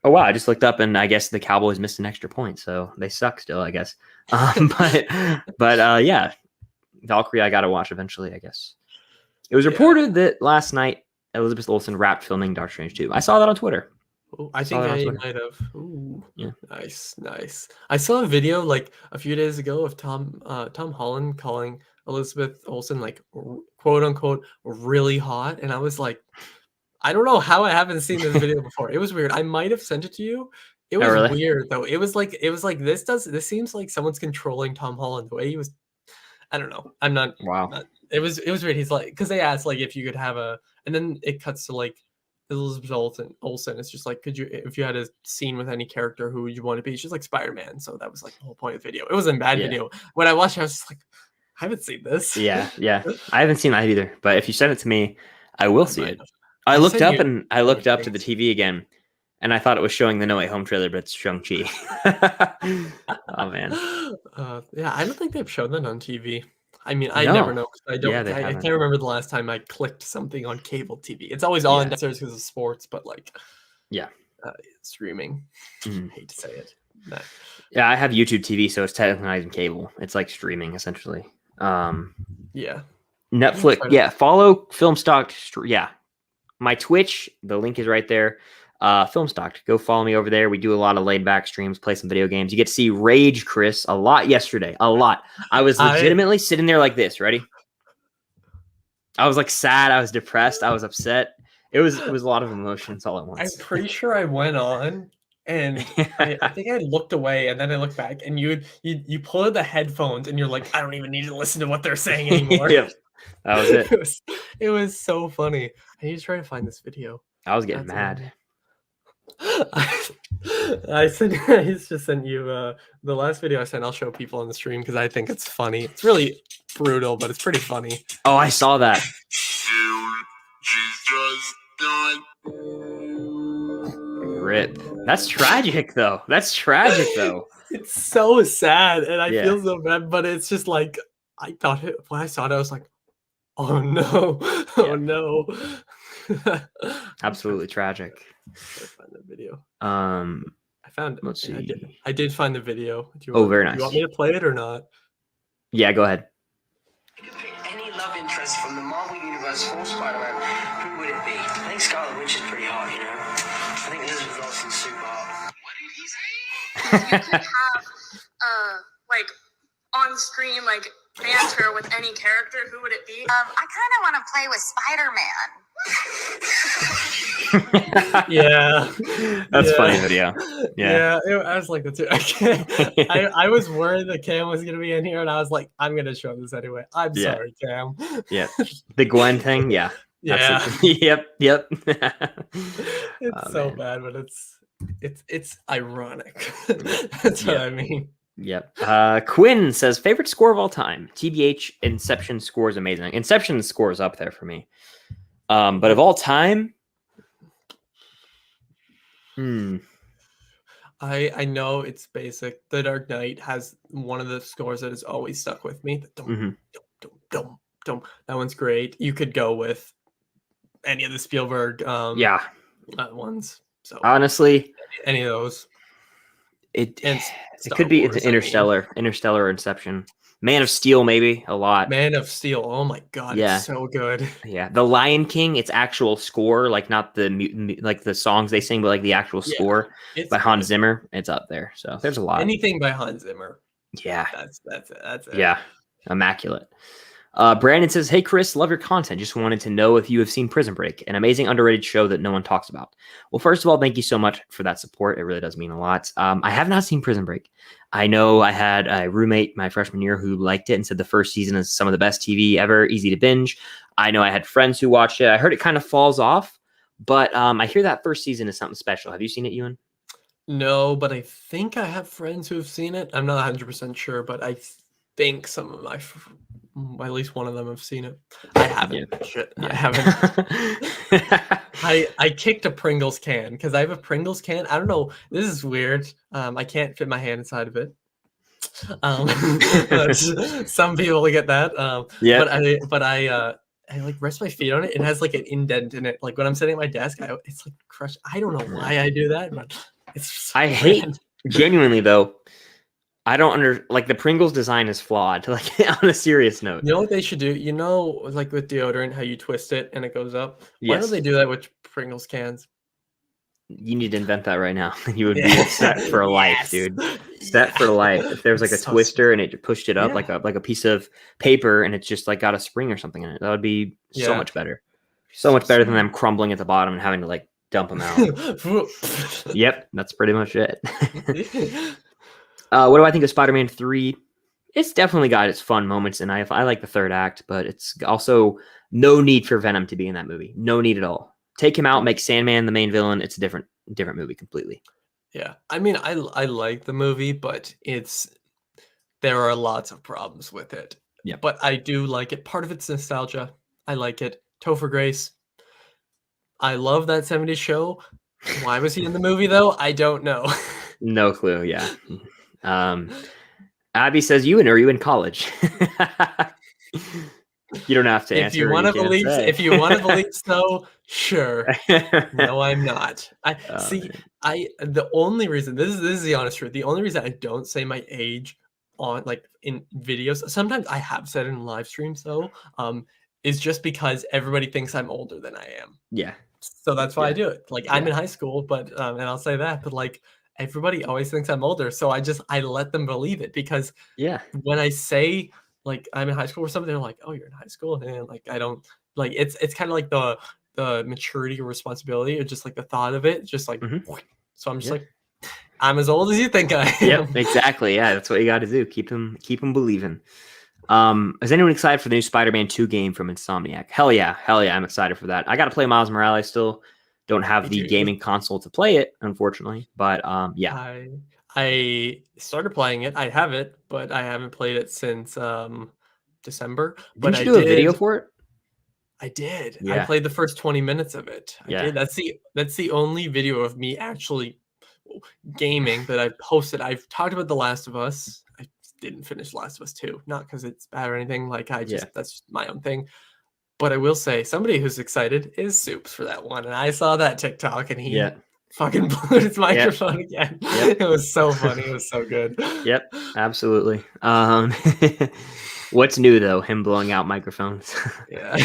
Oh wow, I just looked up and I guess the Cowboys missed an extra point, so they suck still, I guess. But yeah, Valkyrie I gotta watch eventually, I guess. It was reported that last night Elizabeth Olsen wrapped filming Doctor Strange 2. I saw that on Twitter. Ooh, I think I might have. Ooh, yeah, nice. I saw a video like a few days ago of Tom Holland calling Elizabeth Olsen like quote unquote really hot, and I was like, I don't know how I haven't seen this video before. It was weird. I might have sent it to you. It was weird though. It was like this seems like someone's controlling Tom Holland the way he was. I don't know. I'm not. Wow. It was weird. He's like, because they asked like if you could have and then it cuts to like Elizabeth Olsen. It's just like, if you had a scene with any character, who would you want to be? She's like Spider-Man. So that was like the whole point of the video. It wasn't a bad video. When I watched it, I was just like, I haven't seen this. Yeah. I haven't seen that either. But if you send it to me, I will see it. I looked up to the TV again, and I thought it was showing the No Way Home trailer, but it's Shang-Chi. Oh man. I don't think they've shown that on TV. I mean, I never know. I don't. I can't remember the last time I clicked something on cable TV. It's always on downstairs because of sports, but like, streaming. Mm-hmm. Hate to say it. Yeah, I have YouTube TV, so it's technically not even cable. It's like streaming essentially. Yeah. Netflix. Yeah, follow Filmstock. Yeah, my Twitch. The link is right there. Filmstock. Go follow me over there. We do a lot of laid back streams, play some video games. You get to see Rage Chris a lot yesterday. A lot. I was legitimately sitting there like this. Ready? I was like sad. I was depressed. I was upset. It was a lot of emotions all at once. I'm pretty sure I went on and I think I looked away and then I looked back and you pull out the headphones and you're like, I don't even need to listen to what they're saying anymore. Yep. That was it. It was so funny. I need to try to find this video. I was getting mad. I just sent you the last video I sent. I'll show people on the stream because I think it's funny. It's really brutal, but it's pretty funny. Oh, I saw that. Rip. That's tragic, though. It's so sad, and I feel so bad. But it's just like when I saw it, I was like, "Oh no, oh no!" Absolutely tragic. I find the video. I found it. Let's see. I did find the video. Very nice. Do you want me to play it or not? Yeah, go ahead. You could pick any love interest from the Marvel Universe for Spider-Man. Who would it be? I think Scarlet Witch is pretty hot, you know? I think Elizabeth Olsen's super hot. What did he say? You could have, like, on-screen, like, banter with any character. Who would it be? I kind of want to play with Spider-Man. Yeah, that's funny video. I was like that too. I was worried that Cam was gonna be in here, and I was like, I'm gonna show this anyway. I'm sorry, Cam. Yeah, the Gwen thing. Yeah. Yeah. Yep. It's so bad, but it's ironic. That's what I mean. Yep. Quinn says favorite score of all time. TBH Inception score is amazing. Inception score is up there for me. But of all time, I know it's basic. The Dark Knight has one of the scores that has always stuck with me. That one's great. You could go with any of the Spielberg ones. So honestly, any of those. It could be Interstellar or Inception. Man of Steel, maybe a lot. Man of Steel. Oh my god, it's so good. Yeah, The Lion King. Its actual score, like not the songs they sing, but like the actual score by Hans Zimmer. It's up there. So there's a lot. Anything by Hans Zimmer. Yeah, that's it. Yeah, immaculate. Brandon says, "Hey Chris, love your content. Just wanted to know if you have seen Prison Break, an amazing underrated show that no one talks about." Well, first of all, thank you so much for that support. It really does mean a lot. I have not seen Prison Break. I know I had a roommate my freshman year who liked it and said the first season is some of the best TV ever, easy to binge. I know I had friends who watched it. I heard it kind of falls off, but I hear that first season is something special. Have you seen it, Ewan? No, but I think I have friends who have seen it. I'm not 100% sure, but I think some of my at least one of them have seen it. I haven't. I haven't. I kicked a Pringles can because I have a Pringles can. I don't know. This is weird. I can't fit my hand inside of it. Some people get that. But I like rest my feet on it. It has like an indent in it. Like when I'm sitting at my desk, it's like crushed. I don't know why I do that, but it's. So hate genuinely though. I don't like the Pringles design is flawed. Like on a serious note, you know what they should do? You know, like with deodorant, how you twist it and it goes up. Why don't they do that with Pringles cans? You need to invent that right now. You would be set for life, dude. Set for life. If there was like a twister and it pushed it up like a piece of paper and it's just like got a spring or something in it, that would be so much better. So much better than them crumbling at the bottom and having to like dump them out. Yep, that's pretty much it. What do I think of Spider-Man 3? It's definitely got its fun moments, and I like the third act, but it's also no need for Venom to be in that movie. No need at all. Take him out, make Sandman the main villain. It's a different movie completely. Yeah, I mean, I like the movie, but there are lots of problems with it. Yeah, but I do like it. Part of it's nostalgia. I like it. Topher Grace. I love that 70s show. Why was he in the movie though? I don't know. No clue. Yeah. Abby says, are you in college? You don't have to answer. If you want to believe so, sure. No, I'm not. The only reason, this is the honest truth. The only reason I don't say my age on like in videos. Sometimes I have said in live streams though, is just because everybody thinks I'm older than I am. Yeah. So that's why I Yeah. do it. Like I'm Yeah. in high school, but and I'll say that, but like everybody always thinks I'm older. So I let them believe it because Yeah. when I say like I'm in high school or something, they're like, "Oh, you're in high school?" And like I don't like it's kind of like the maturity or responsibility or just like the thought of it, just like so I'm just Yeah. like I'm as old as you think I am. Yep, exactly. Yeah, that's what you got to do. Keep them believing. Is anyone excited for the new Spider-Man 2 game from Insomniac? Hell yeah, I'm excited for that. I got to play Miles Morales still. Don't have Me the too. gaming console to play it, unfortunately. But yeah, I started playing it. I have it, but I haven't played it since December. But didn't you do a video for it? I did. I Yeah. played the first 20 minutes of it. I Yeah. did. That's the only video of me actually gaming that I've posted. I've talked about The Last of Us. I didn't finish Last of Us 2, not because it's bad or anything. Like that's my own thing. But I will say somebody who's excited is Soups for that one. And I saw that TikTok and he fucking blew his microphone again. It was so funny. It was so good. Yep, absolutely. What's new though? Him blowing out microphones. Yeah.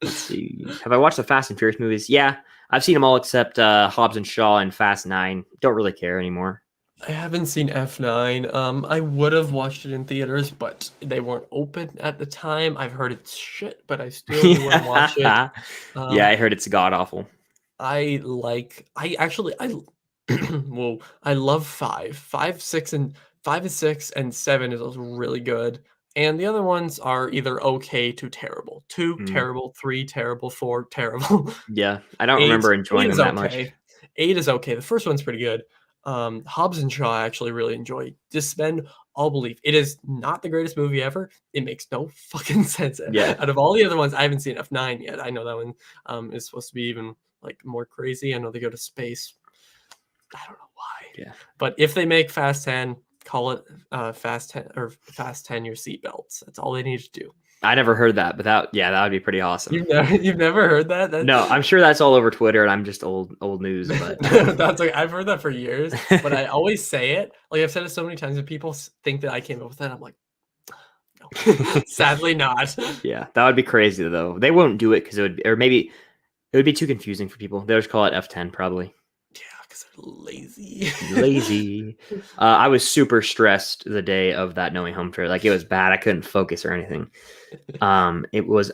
Let's see. Have I watched the Fast and Furious movies? Yeah, I've seen them all except Hobbs and Shaw and Fast 9. Don't really care anymore. I haven't seen F9. I would have watched it in theaters, but they weren't open at the time. I've heard it's shit, but I still wouldn't watch it. Yeah, I heard it's god awful. I love 5, 6, and 7 is also really good. And the other ones are either okay to terrible. 2 terrible, 3 terrible, 4 terrible. Yeah, I don't remember enjoying them that much. 8 is okay. The first one's pretty good. Hobbs and Shaw I actually really enjoy. Suspend all belief. It is not the greatest movie ever. It makes no fucking sense. Yeah. Out of all the other ones, I haven't seen F9 yet. I know that one is supposed to be even like more crazy. I know they go to space. I don't know why. Yeah. But if they make Fast 10, call it Fast 10 or Fast 10 your seatbelts. That's all they need to do. I never heard that, but that would be pretty awesome. You've never heard that? No, I'm sure that's all over Twitter, and I'm just old news. But that's like I've heard that for years, but I always say it. Like I've said it so many times, and people think that I came up with that. I'm like, no, sadly not. Yeah, that would be crazy though. They won't do it because maybe it would be too confusing for people. They'll just call it F10 probably. Yeah, because they're lazy. Lazy. I was super stressed the day of that No Way Home trailer. Like it was bad. I couldn't focus or anything. It was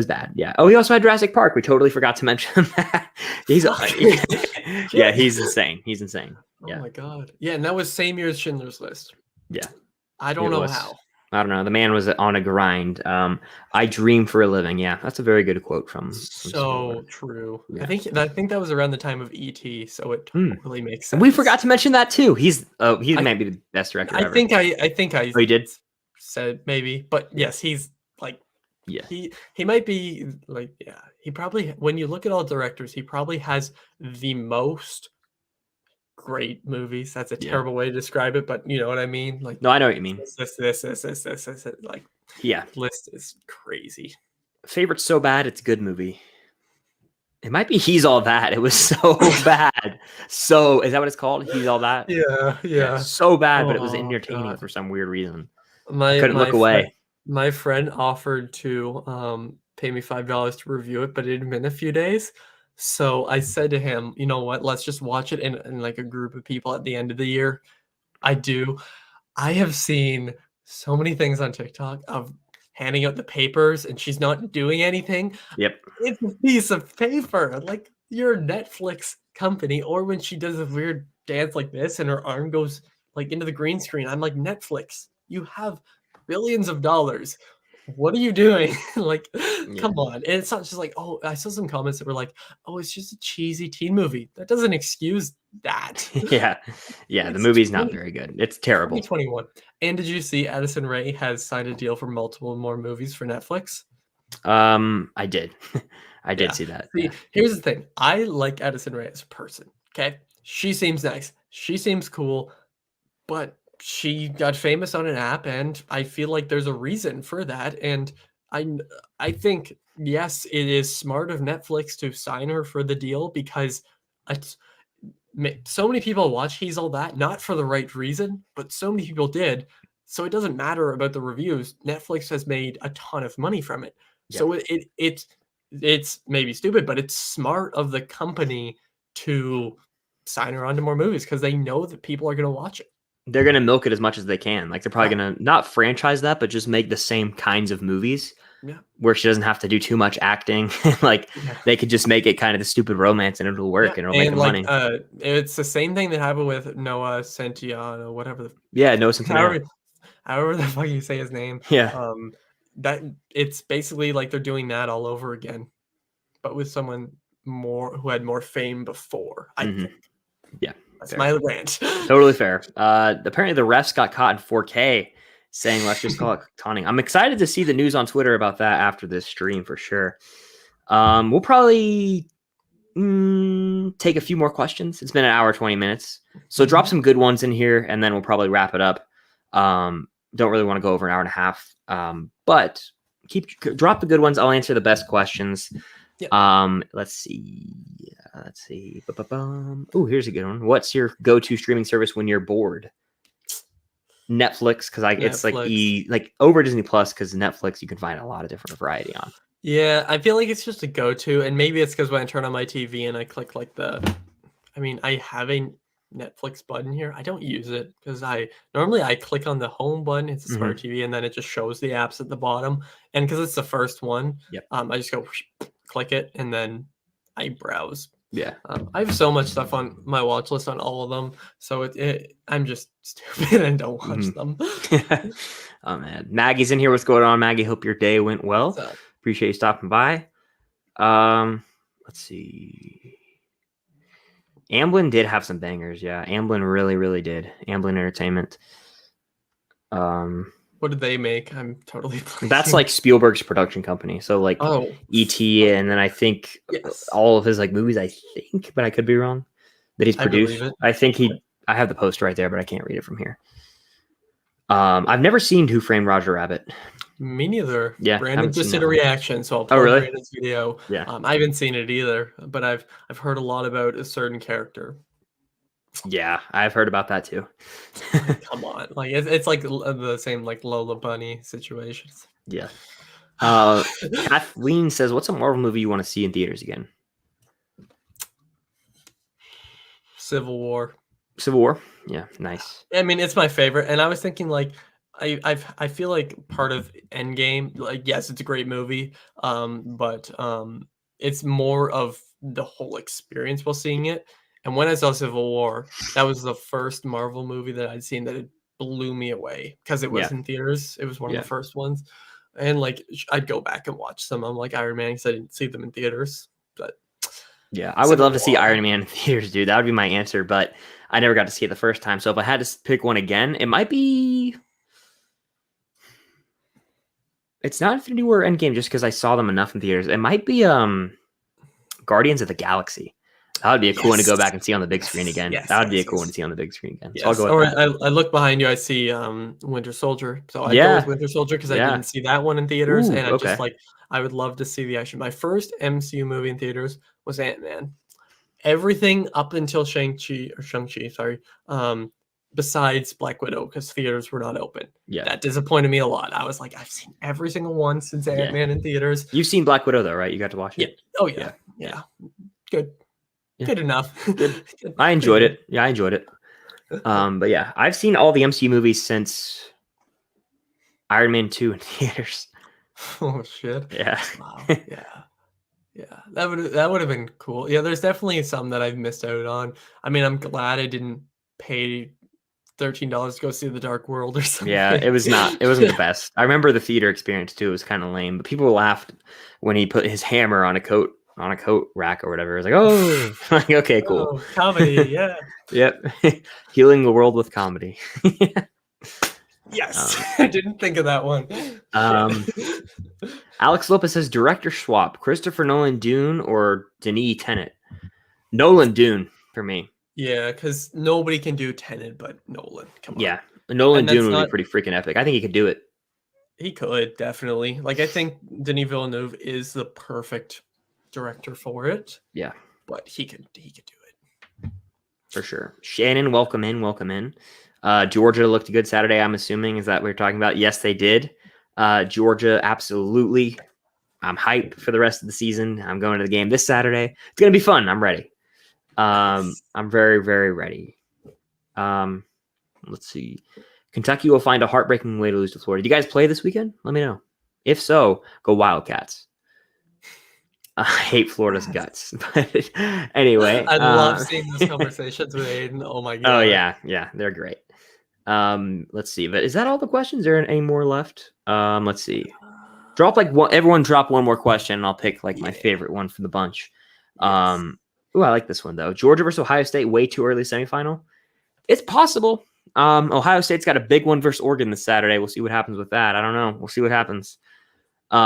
bad. Yeah. Oh, he also had Jurassic Park. We totally forgot to mention that. He's insane. He's insane. Yeah. Oh my god. Yeah, and that was same year as Schindler's List. Yeah. I don't know how. I don't know. The man was on a grind. I dream for a living. Yeah, that's a very good quote from so true. Yeah. I think that was around the time of E.T., so it totally makes sense. And we forgot to mention that too. He might be the best director ever. I think I Oh, you did? Said maybe, but yes, he's like he might be like he probably, when you look at all directors, he probably has the most great movies. That's a terrible way to describe it, but you know what I mean. Like, no, I know what you mean. This. Like, yeah, list is crazy. Favorite so bad it's good movie. It might be He's All That. It was so bad. So is that what it's called? He's All That. Yeah. So bad, but it was entertaining for some weird reason. I couldn't look away. My friend offered to pay me $5 to review it, but it had been a few days. So I said to him, you know what, let's just watch it in like a group of people at the end of the year. I have seen so many things on TikTok of handing out the papers and she's not doing anything. Yep. It's a piece of paper. Like you're a Netflix company, or when she does a weird dance like this and her arm goes like into the green screen. I'm like, Netflix, you have billions of dollars. What are you doing? Like, come on. And it's not just like, oh, I saw some comments that were like, oh, it's just a cheesy teen movie. That doesn't excuse that. Yeah. The movie's not very good. It's terrible. 2021. And did you see Addison Rae has signed a deal for multiple more movies for Netflix? I did. I did see that. See, here's the thing. I like Addison Rae as a person. Okay. She seems nice. She seems cool, but she got famous on an app, and I feel like there's a reason for that. And I think, yes, it is smart of Netflix to sign her for the deal because so many people watch He's All That, not for the right reason, but so many people did. So it doesn't matter about the reviews. Netflix has made a ton of money from it. Yeah. So it's maybe stupid, but it's smart of the company to sign her on to more movies because they know that people are going to watch it. They're going to milk it as much as they can. Like they're probably Yeah. going to not franchise that, but just make the same kinds of movies Yeah. where she doesn't have to do too much acting. Like they could just make it kind of the stupid romance and it'll work and it'll make them money. It's the same thing that happened with Noah Centineo, whatever. Noah Centineo. However the fuck you say his name. Yeah. That it's basically like they're doing that all over again, but with someone who had more fame before. I think. Yeah. That's my rant. Totally fair. Apparently the refs got caught in 4K saying, let's just call it taunting. I'm excited to see the news on Twitter about that after this stream for sure. We'll probably take a few more questions. It's been an hour, 20 minutes. So drop some good ones in here and then we'll probably wrap it up. Don't really want to go over an hour and a half. But drop the good ones. I'll answer the best questions. Yep. Let's see. Oh, here's a good one. What's your go-to streaming service when you're bored? Netflix, because it's like over Disney Plus, because Netflix you can find a lot of different variety on. Yeah, I feel like it's just a go-to, and maybe it's because when I turn on my TV and I click like I have a Netflix button here. I don't use it because normally I click on the home button. It's a smart TV, and then it just shows the apps at the bottom. And because it's the first one, I just go click it, and then I browse. Yeah, I have so much stuff on my watch list on all of them, so I'm just stupid and don't watch them. Oh man, Maggie's in here. What's going on, Maggie? Hope your day went well. Appreciate you stopping by. Let's see. Amblin did have some bangers. Yeah, Amblin really did. Amblin Entertainment. What did they make? I'm totally blanking. That's like Spielberg's production company. So like E.T. and then I think all of his like movies, I think, but I could be wrong, that he's produced. I think I have the post right there, but I can't read it from here. I've never seen Who Framed Roger Rabbit. Me neither. Yeah, Brandon just did a reaction, so I'll play Brandon's video. Yeah. I haven't seen it either, but I've heard a lot about a certain character. Yeah, I've heard about that too. Come on, like it's like the same like Lola Bunny situations. Yeah. Kathleen says, "What's a Marvel movie you want to see in theaters again?" Civil War. Civil War. Yeah, nice. I mean, it's my favorite, and I was thinking like I feel like part of Endgame, like yes, it's a great movie, but it's more of the whole experience while seeing it. And when I saw Civil War, that was the first Marvel movie that I'd seen that it blew me away because it was in theaters. It was one of the first ones. And like I'd go back and watch them. I'm like Iron Man because I didn't see them in theaters. But yeah, I would love to see Iron Man in theaters, dude. That would be my answer, but I never got to see it the first time. So if I had to pick one again, it might be. It's not Infinity War or Endgame just because I saw them enough in theaters. It might be Guardians of the Galaxy. That would be a cool one to go back and see on the big screen again. That would be a cool one to see on the big screen again. Yes. So I'll go with that. I look behind you, I see Winter Soldier. So I go with Winter Soldier because I didn't see that one in theaters. And I would love to see the action. My first MCU movie in theaters was Ant-Man. Everything up until Shang-Chi, besides Black Widow, because theaters were not open. Yeah. That disappointed me a lot. I was like, I've seen every single one since Ant-Man in theaters. You've seen Black Widow though, right? You got to watch it? Yeah. Oh yeah. Good. Yeah. Good enough. Good. I enjoyed it. Yeah, I enjoyed it. But yeah, I've seen all the MCU movies since Iron Man 2 in theaters. Oh shit. Yeah. Wow. Yeah. That would have been cool. Yeah, there's definitely some that I've missed out on. I mean, I'm glad I didn't pay $13 to go see The Dark World or something. Yeah, it wasn't the best. I remember the theater experience too. It was kind of lame, but people laughed when he put his hammer on a coat rack or whatever. It was like, oh, like, okay, cool. Oh, comedy, yeah. Yep. Healing the world with comedy. Yes. I didn't think of that one. Alex Lopez says director swap, Christopher Nolan Dune or Denis Tenet. Nolan Dune for me. Yeah, because nobody can do Tenet but Nolan. Come on. Yeah. Nolan Dune would be pretty freaking epic. I think he could do it. He could, definitely. Like, I think Denis Villeneuve is the perfect director for it. Yeah. But he could do it. For sure. Shannon, welcome in. Georgia looked good Saturday, I'm assuming. Is that what we're talking about? Yes, they did. Georgia, absolutely. I'm hyped for the rest of the season. I'm going to the game this Saturday. It's going to be fun. I'm ready. Nice. I'm very, very ready. Let's see. Kentucky will find a heartbreaking way to lose to Florida. Do you guys play this weekend? Let me know. If so, go Wildcats. I hate Florida's guts. But anyway. I love seeing those conversations with Aiden. Oh my God. Oh, yeah. They're great. Let's see. But is that all the questions? Are there any more left? Let's see. Drop everyone drop one more question, and I'll pick my favorite one from the bunch. Yes. Ooh, I like this one, though. Georgia versus Ohio State, way too early semifinal. It's possible. Ohio State's got a big one versus Oregon this Saturday. We'll see what happens with that. I don't know. We'll see what happens. They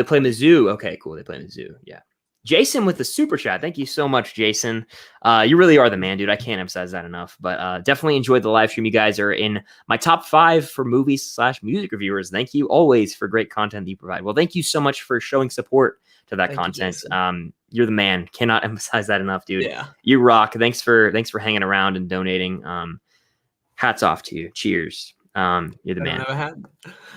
play Mizzou. Okay, cool. They play Mizzou. Yeah. Jason with the super chat. Thank you so much, Jason. You really are the man, dude. I can't emphasize that enough. But definitely enjoyed the live stream. You guys are in my top 5 for movies/music reviewers. Thank you always for great content that you provide. Well, thank you so much for showing support to that content. You're the man. Cannot emphasize that enough, dude. Yeah. You rock. Thanks for hanging around and donating. Hats off to you. Cheers. You're the man.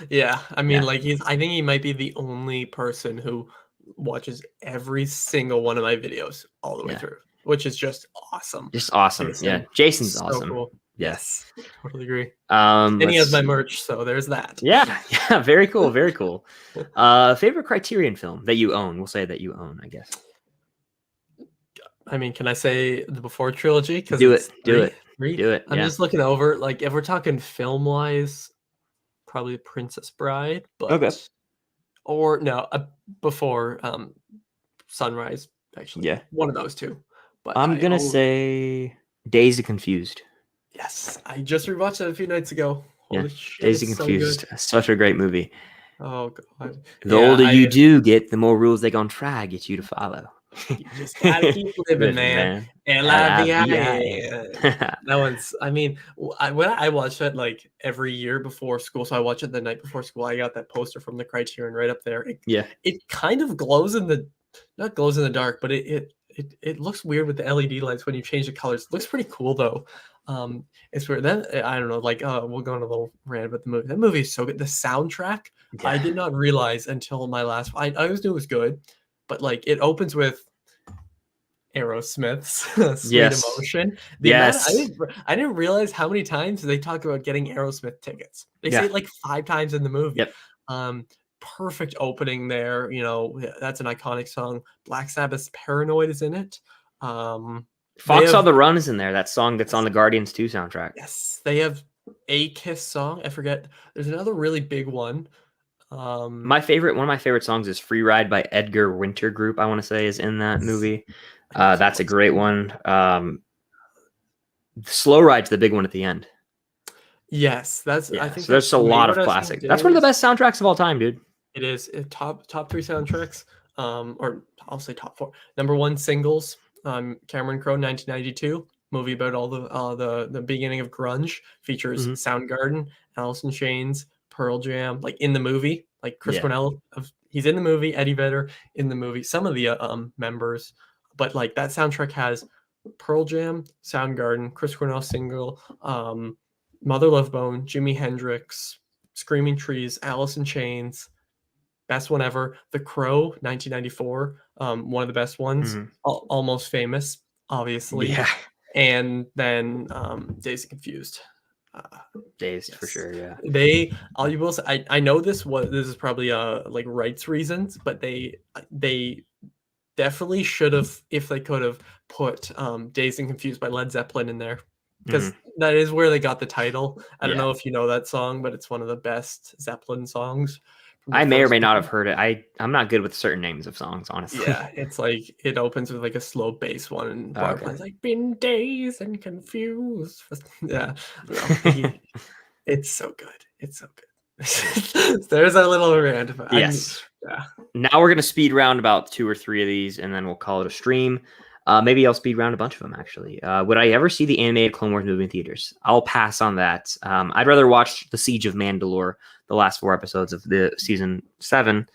Yeah. I mean, I think he might be the only person who watches every single one of my videos all the way through, which is just awesome. Just awesome. Jason. Yeah. Jason's so awesome. Cool. Yes. Totally agree. And he has my merch, so there's that. Yeah. Very cool. Very cool. Favorite Criterion film that you own? We'll say that you own, I guess. I mean, can I say the Before trilogy? Do it. Do it. I'm just looking over, if we're talking film wise, probably Princess Bride, but okay. Or no, Before Sunrise, actually. Yeah. One of those two. But I'm going to say Dazed and Confused. Yes. I just rewatched it a few nights ago. Holy shit. Dazed and Confused. Such a great movie. Oh, God. The older you do get, the more rules they gonna try get you to follow. You just gotta keep living, man. That one's, I mean, when I watch that every year before school, so I watch it the night before school. I got that poster from the Criterion right up there. It kind of glows not glows in the dark, but it looks weird with the LED lights when you change the colors. It looks pretty cool though. It's weird. Then I don't know, we'll go on a little rant about the movie. That movie is so good. The soundtrack, I did not realize until my last. I always knew it was good, but it opens with Aerosmith's Sweet Emotion. I didn't realize how many times they talk about getting Aerosmith tickets. They say it 5 times in the movie. Yep. Perfect opening there. That's an iconic song. Black Sabbath's Paranoid is in it. Fox on the Run is in there. That song that's on the Guardians 2 soundtrack. Yes, they have a Kiss song. I forget. There's another really big one. One of my favorite songs is Free Ride by Edgar Winter Group, I want to say, is in that movie. That's a great one. Slow Ride's the big one at the end. Yes, I think so there's a lot of classics. That's one of the best soundtracks of all time, dude. It is. Top 3 soundtracks. Or I'll say top 4. Number 1 singles. Cameron Crowe, 1992, movie about all the beginning of grunge, features Soundgarden, Alice in Chains, Pearl Jam, in the movie, Chris Cornell, he's in the movie, Eddie Vedder in the movie, some of the members, but that soundtrack has Pearl Jam, Soundgarden, Chris Cornell single, Mother Love Bone, Jimi Hendrix, Screaming Trees, Alice in Chains, best one ever, The Crow, 1994, one of the best ones, Almost Famous, obviously, and then Dazed and Confused. Dazed for sure, yeah. You will say, I know this is probably rights reasons, but they definitely should have, if they could have, put Dazed and Confused by Led Zeppelin in there, because that is where they got the title. I don't know if you know that song, but it's one of the best Zeppelin songs. I may or may not have heard it. I'm not good with certain names of songs, honestly. Yeah, it's it opens with a slow bass one, and Barbara's been dazed and confused. Yeah, it's so good. It's so good. There's a little rant. Yes. Now we're gonna speed round about 2 or 3 of these, and then we'll call it a stream. Maybe I'll speed round a bunch of them, actually. Would I ever see the animated Clone Wars movie in theaters? I'll pass on that. I'd rather watch The Siege of Mandalore, the last 4 episodes of the season 7,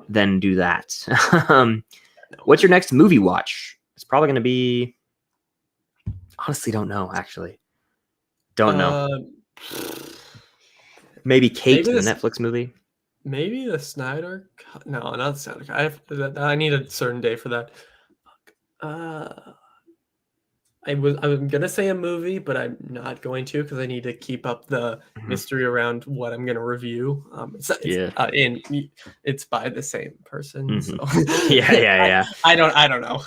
than do that. What's your next movie watch? It's probably going to be Honestly, don't know. Actually, don't know. Uh, Maybe Kate maybe in the this- Netflix movie. Maybe the Snyder Cut? No, not the Snyder Cut. I need a certain day for that. I'm gonna say a movie, but I'm not going to because I need to keep up the mystery around what I'm gonna review. It's by the same person. So Yeah. I don't know.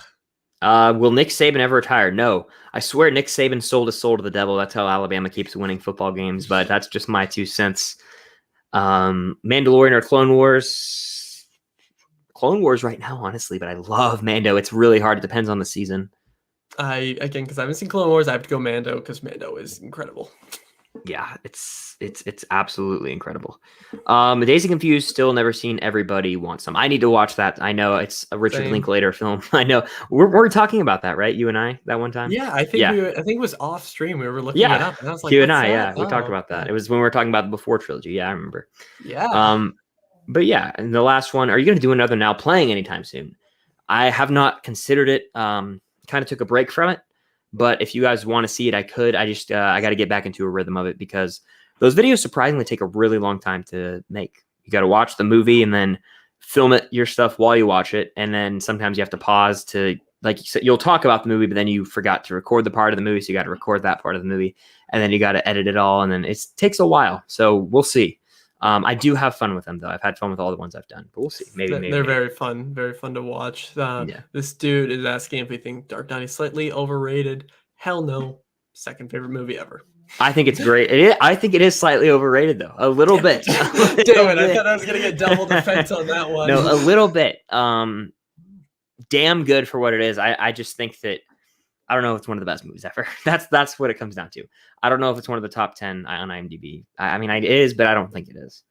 Will Nick Saban ever retire? No. I swear Nick Saban sold his soul to the devil. That's how Alabama keeps winning football games, but that's just my 2 cents. Mandalorian or Clone Wars? Clone Wars right now, honestly, but I love Mando. It's really hard. It depends on the season. Because I haven't seen Clone Wars, I have to go Mando because Mando is incredible. Yeah, it's absolutely incredible. Days of Confused, still never seen. Everybody Wants Some. I need to watch that. I know it's a Richard Same. Linklater film. I know we're talking about that, right? You and I that one time. Yeah, I think it was off stream. We were looking it up, and I was like, you and "What's I, that?" we talked about that. It was when we were talking about the Before trilogy. Yeah, I remember. Yeah. But yeah, and the last one. Are you going to do another Now Playing anytime soon? I have not considered it. Kind of took a break from it. But if you guys want to see it, I could. I just I got to get back into a rhythm of it because those videos surprisingly take a really long time to make. You got to watch the movie and then film it your stuff while you watch it, and then sometimes you have to pause to, like you said, you'll talk about the movie, but then you forgot to record the part of the movie, so you got to record that part of the movie, and then you got to edit it all, and then it takes a while. So we'll see. I do have fun with them though. I've had fun with all the ones I've done, but we'll see. Maybe They're very fun to watch. This dude is asking if we think Dark Knight is slightly overrated. Hell no. Second favorite movie ever. I think it's great. I think it is slightly overrated though, a little bit. Damn it! I thought I was gonna get double defense on that one. No, a little bit. Damn good for what it is. I just think that I don't know if it's one of the best movies ever. That's what it comes down to. I don't know if it's one of the top 10 on IMDb. I mean, it is, but I don't think it is.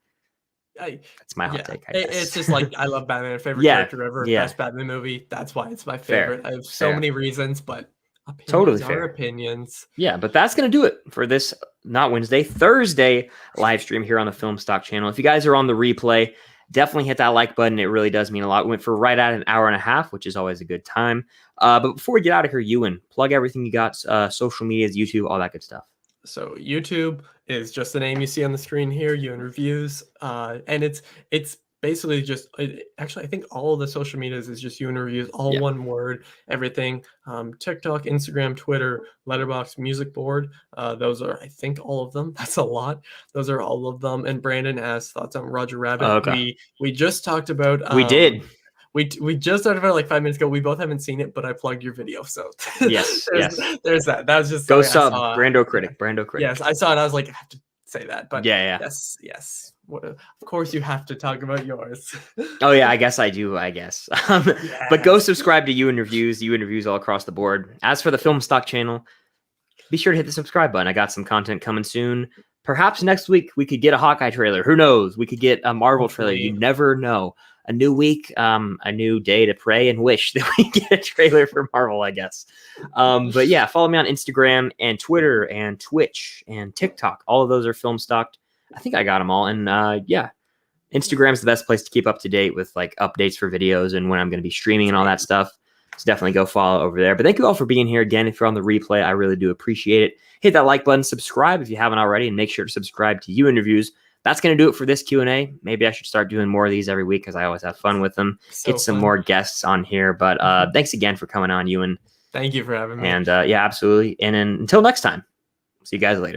That's my hot take. It's just like I love Batman. Favorite character ever. Best Batman movie. That's why it's my favorite. I have so many reasons, but opinions are opinions. Yeah, but that's going to do it for this, not Wednesday, Thursday live stream here on the Film Stock channel. If you guys are on the replay, definitely hit that like button. It really does mean a lot. We went for right at an hour and a half, which is always a good time. But before we get out of here, Ewan, plug everything you got, social medias, YouTube, all that good stuff. So YouTube is just the name you see on the screen here, Ewan Reviews. And it's basically just, actually, I think all of the social medias is just Ewan Reviews, all one word, everything. TikTok, Instagram, Twitter, Letterboxd, Music Board. Those are, I think, all of them. That's a lot. Those are all of them. And Brandon has thoughts on Roger Rabbit. Okay. We just talked about... we did. We just started about like 5 minutes ago. We both haven't seen it, but I plugged your video. So yes, there's that. That was just go sub Brando Critic. Yes, I saw it. I was like, I have to say that. But yes. Of course, you have to talk about yours. Oh yeah, I guess I do. I guess. But go subscribe to Ewan Reviews all across the board. As for the Film Stock channel, be sure to hit the subscribe button. I got some content coming soon. Perhaps next week we could get a Hawkeye trailer. Who knows? We could get a Marvel trailer. You never know. A new week, a new day to pray and wish that we get a trailer for Marvel, I guess. But yeah, follow me on Instagram and Twitter and Twitch and TikTok. All of those are Film Stocked. I think I got them all. And Instagram's the best place to keep up to date with like updates for videos and when I'm going to be streaming and all that stuff. So definitely go follow over there. But thank you all for being here again. If you're on the replay, I really do appreciate it. Hit that like button, subscribe if you haven't already, and make sure to subscribe to Ewan Reviews. That's going to do it for this Q&A. Maybe I should start doing more of these every week because I always have fun with them. Get some more guests on here. But thanks again for coming on, Ewan. Thank you for having me. And yeah, absolutely. And then, until next time, see you guys later.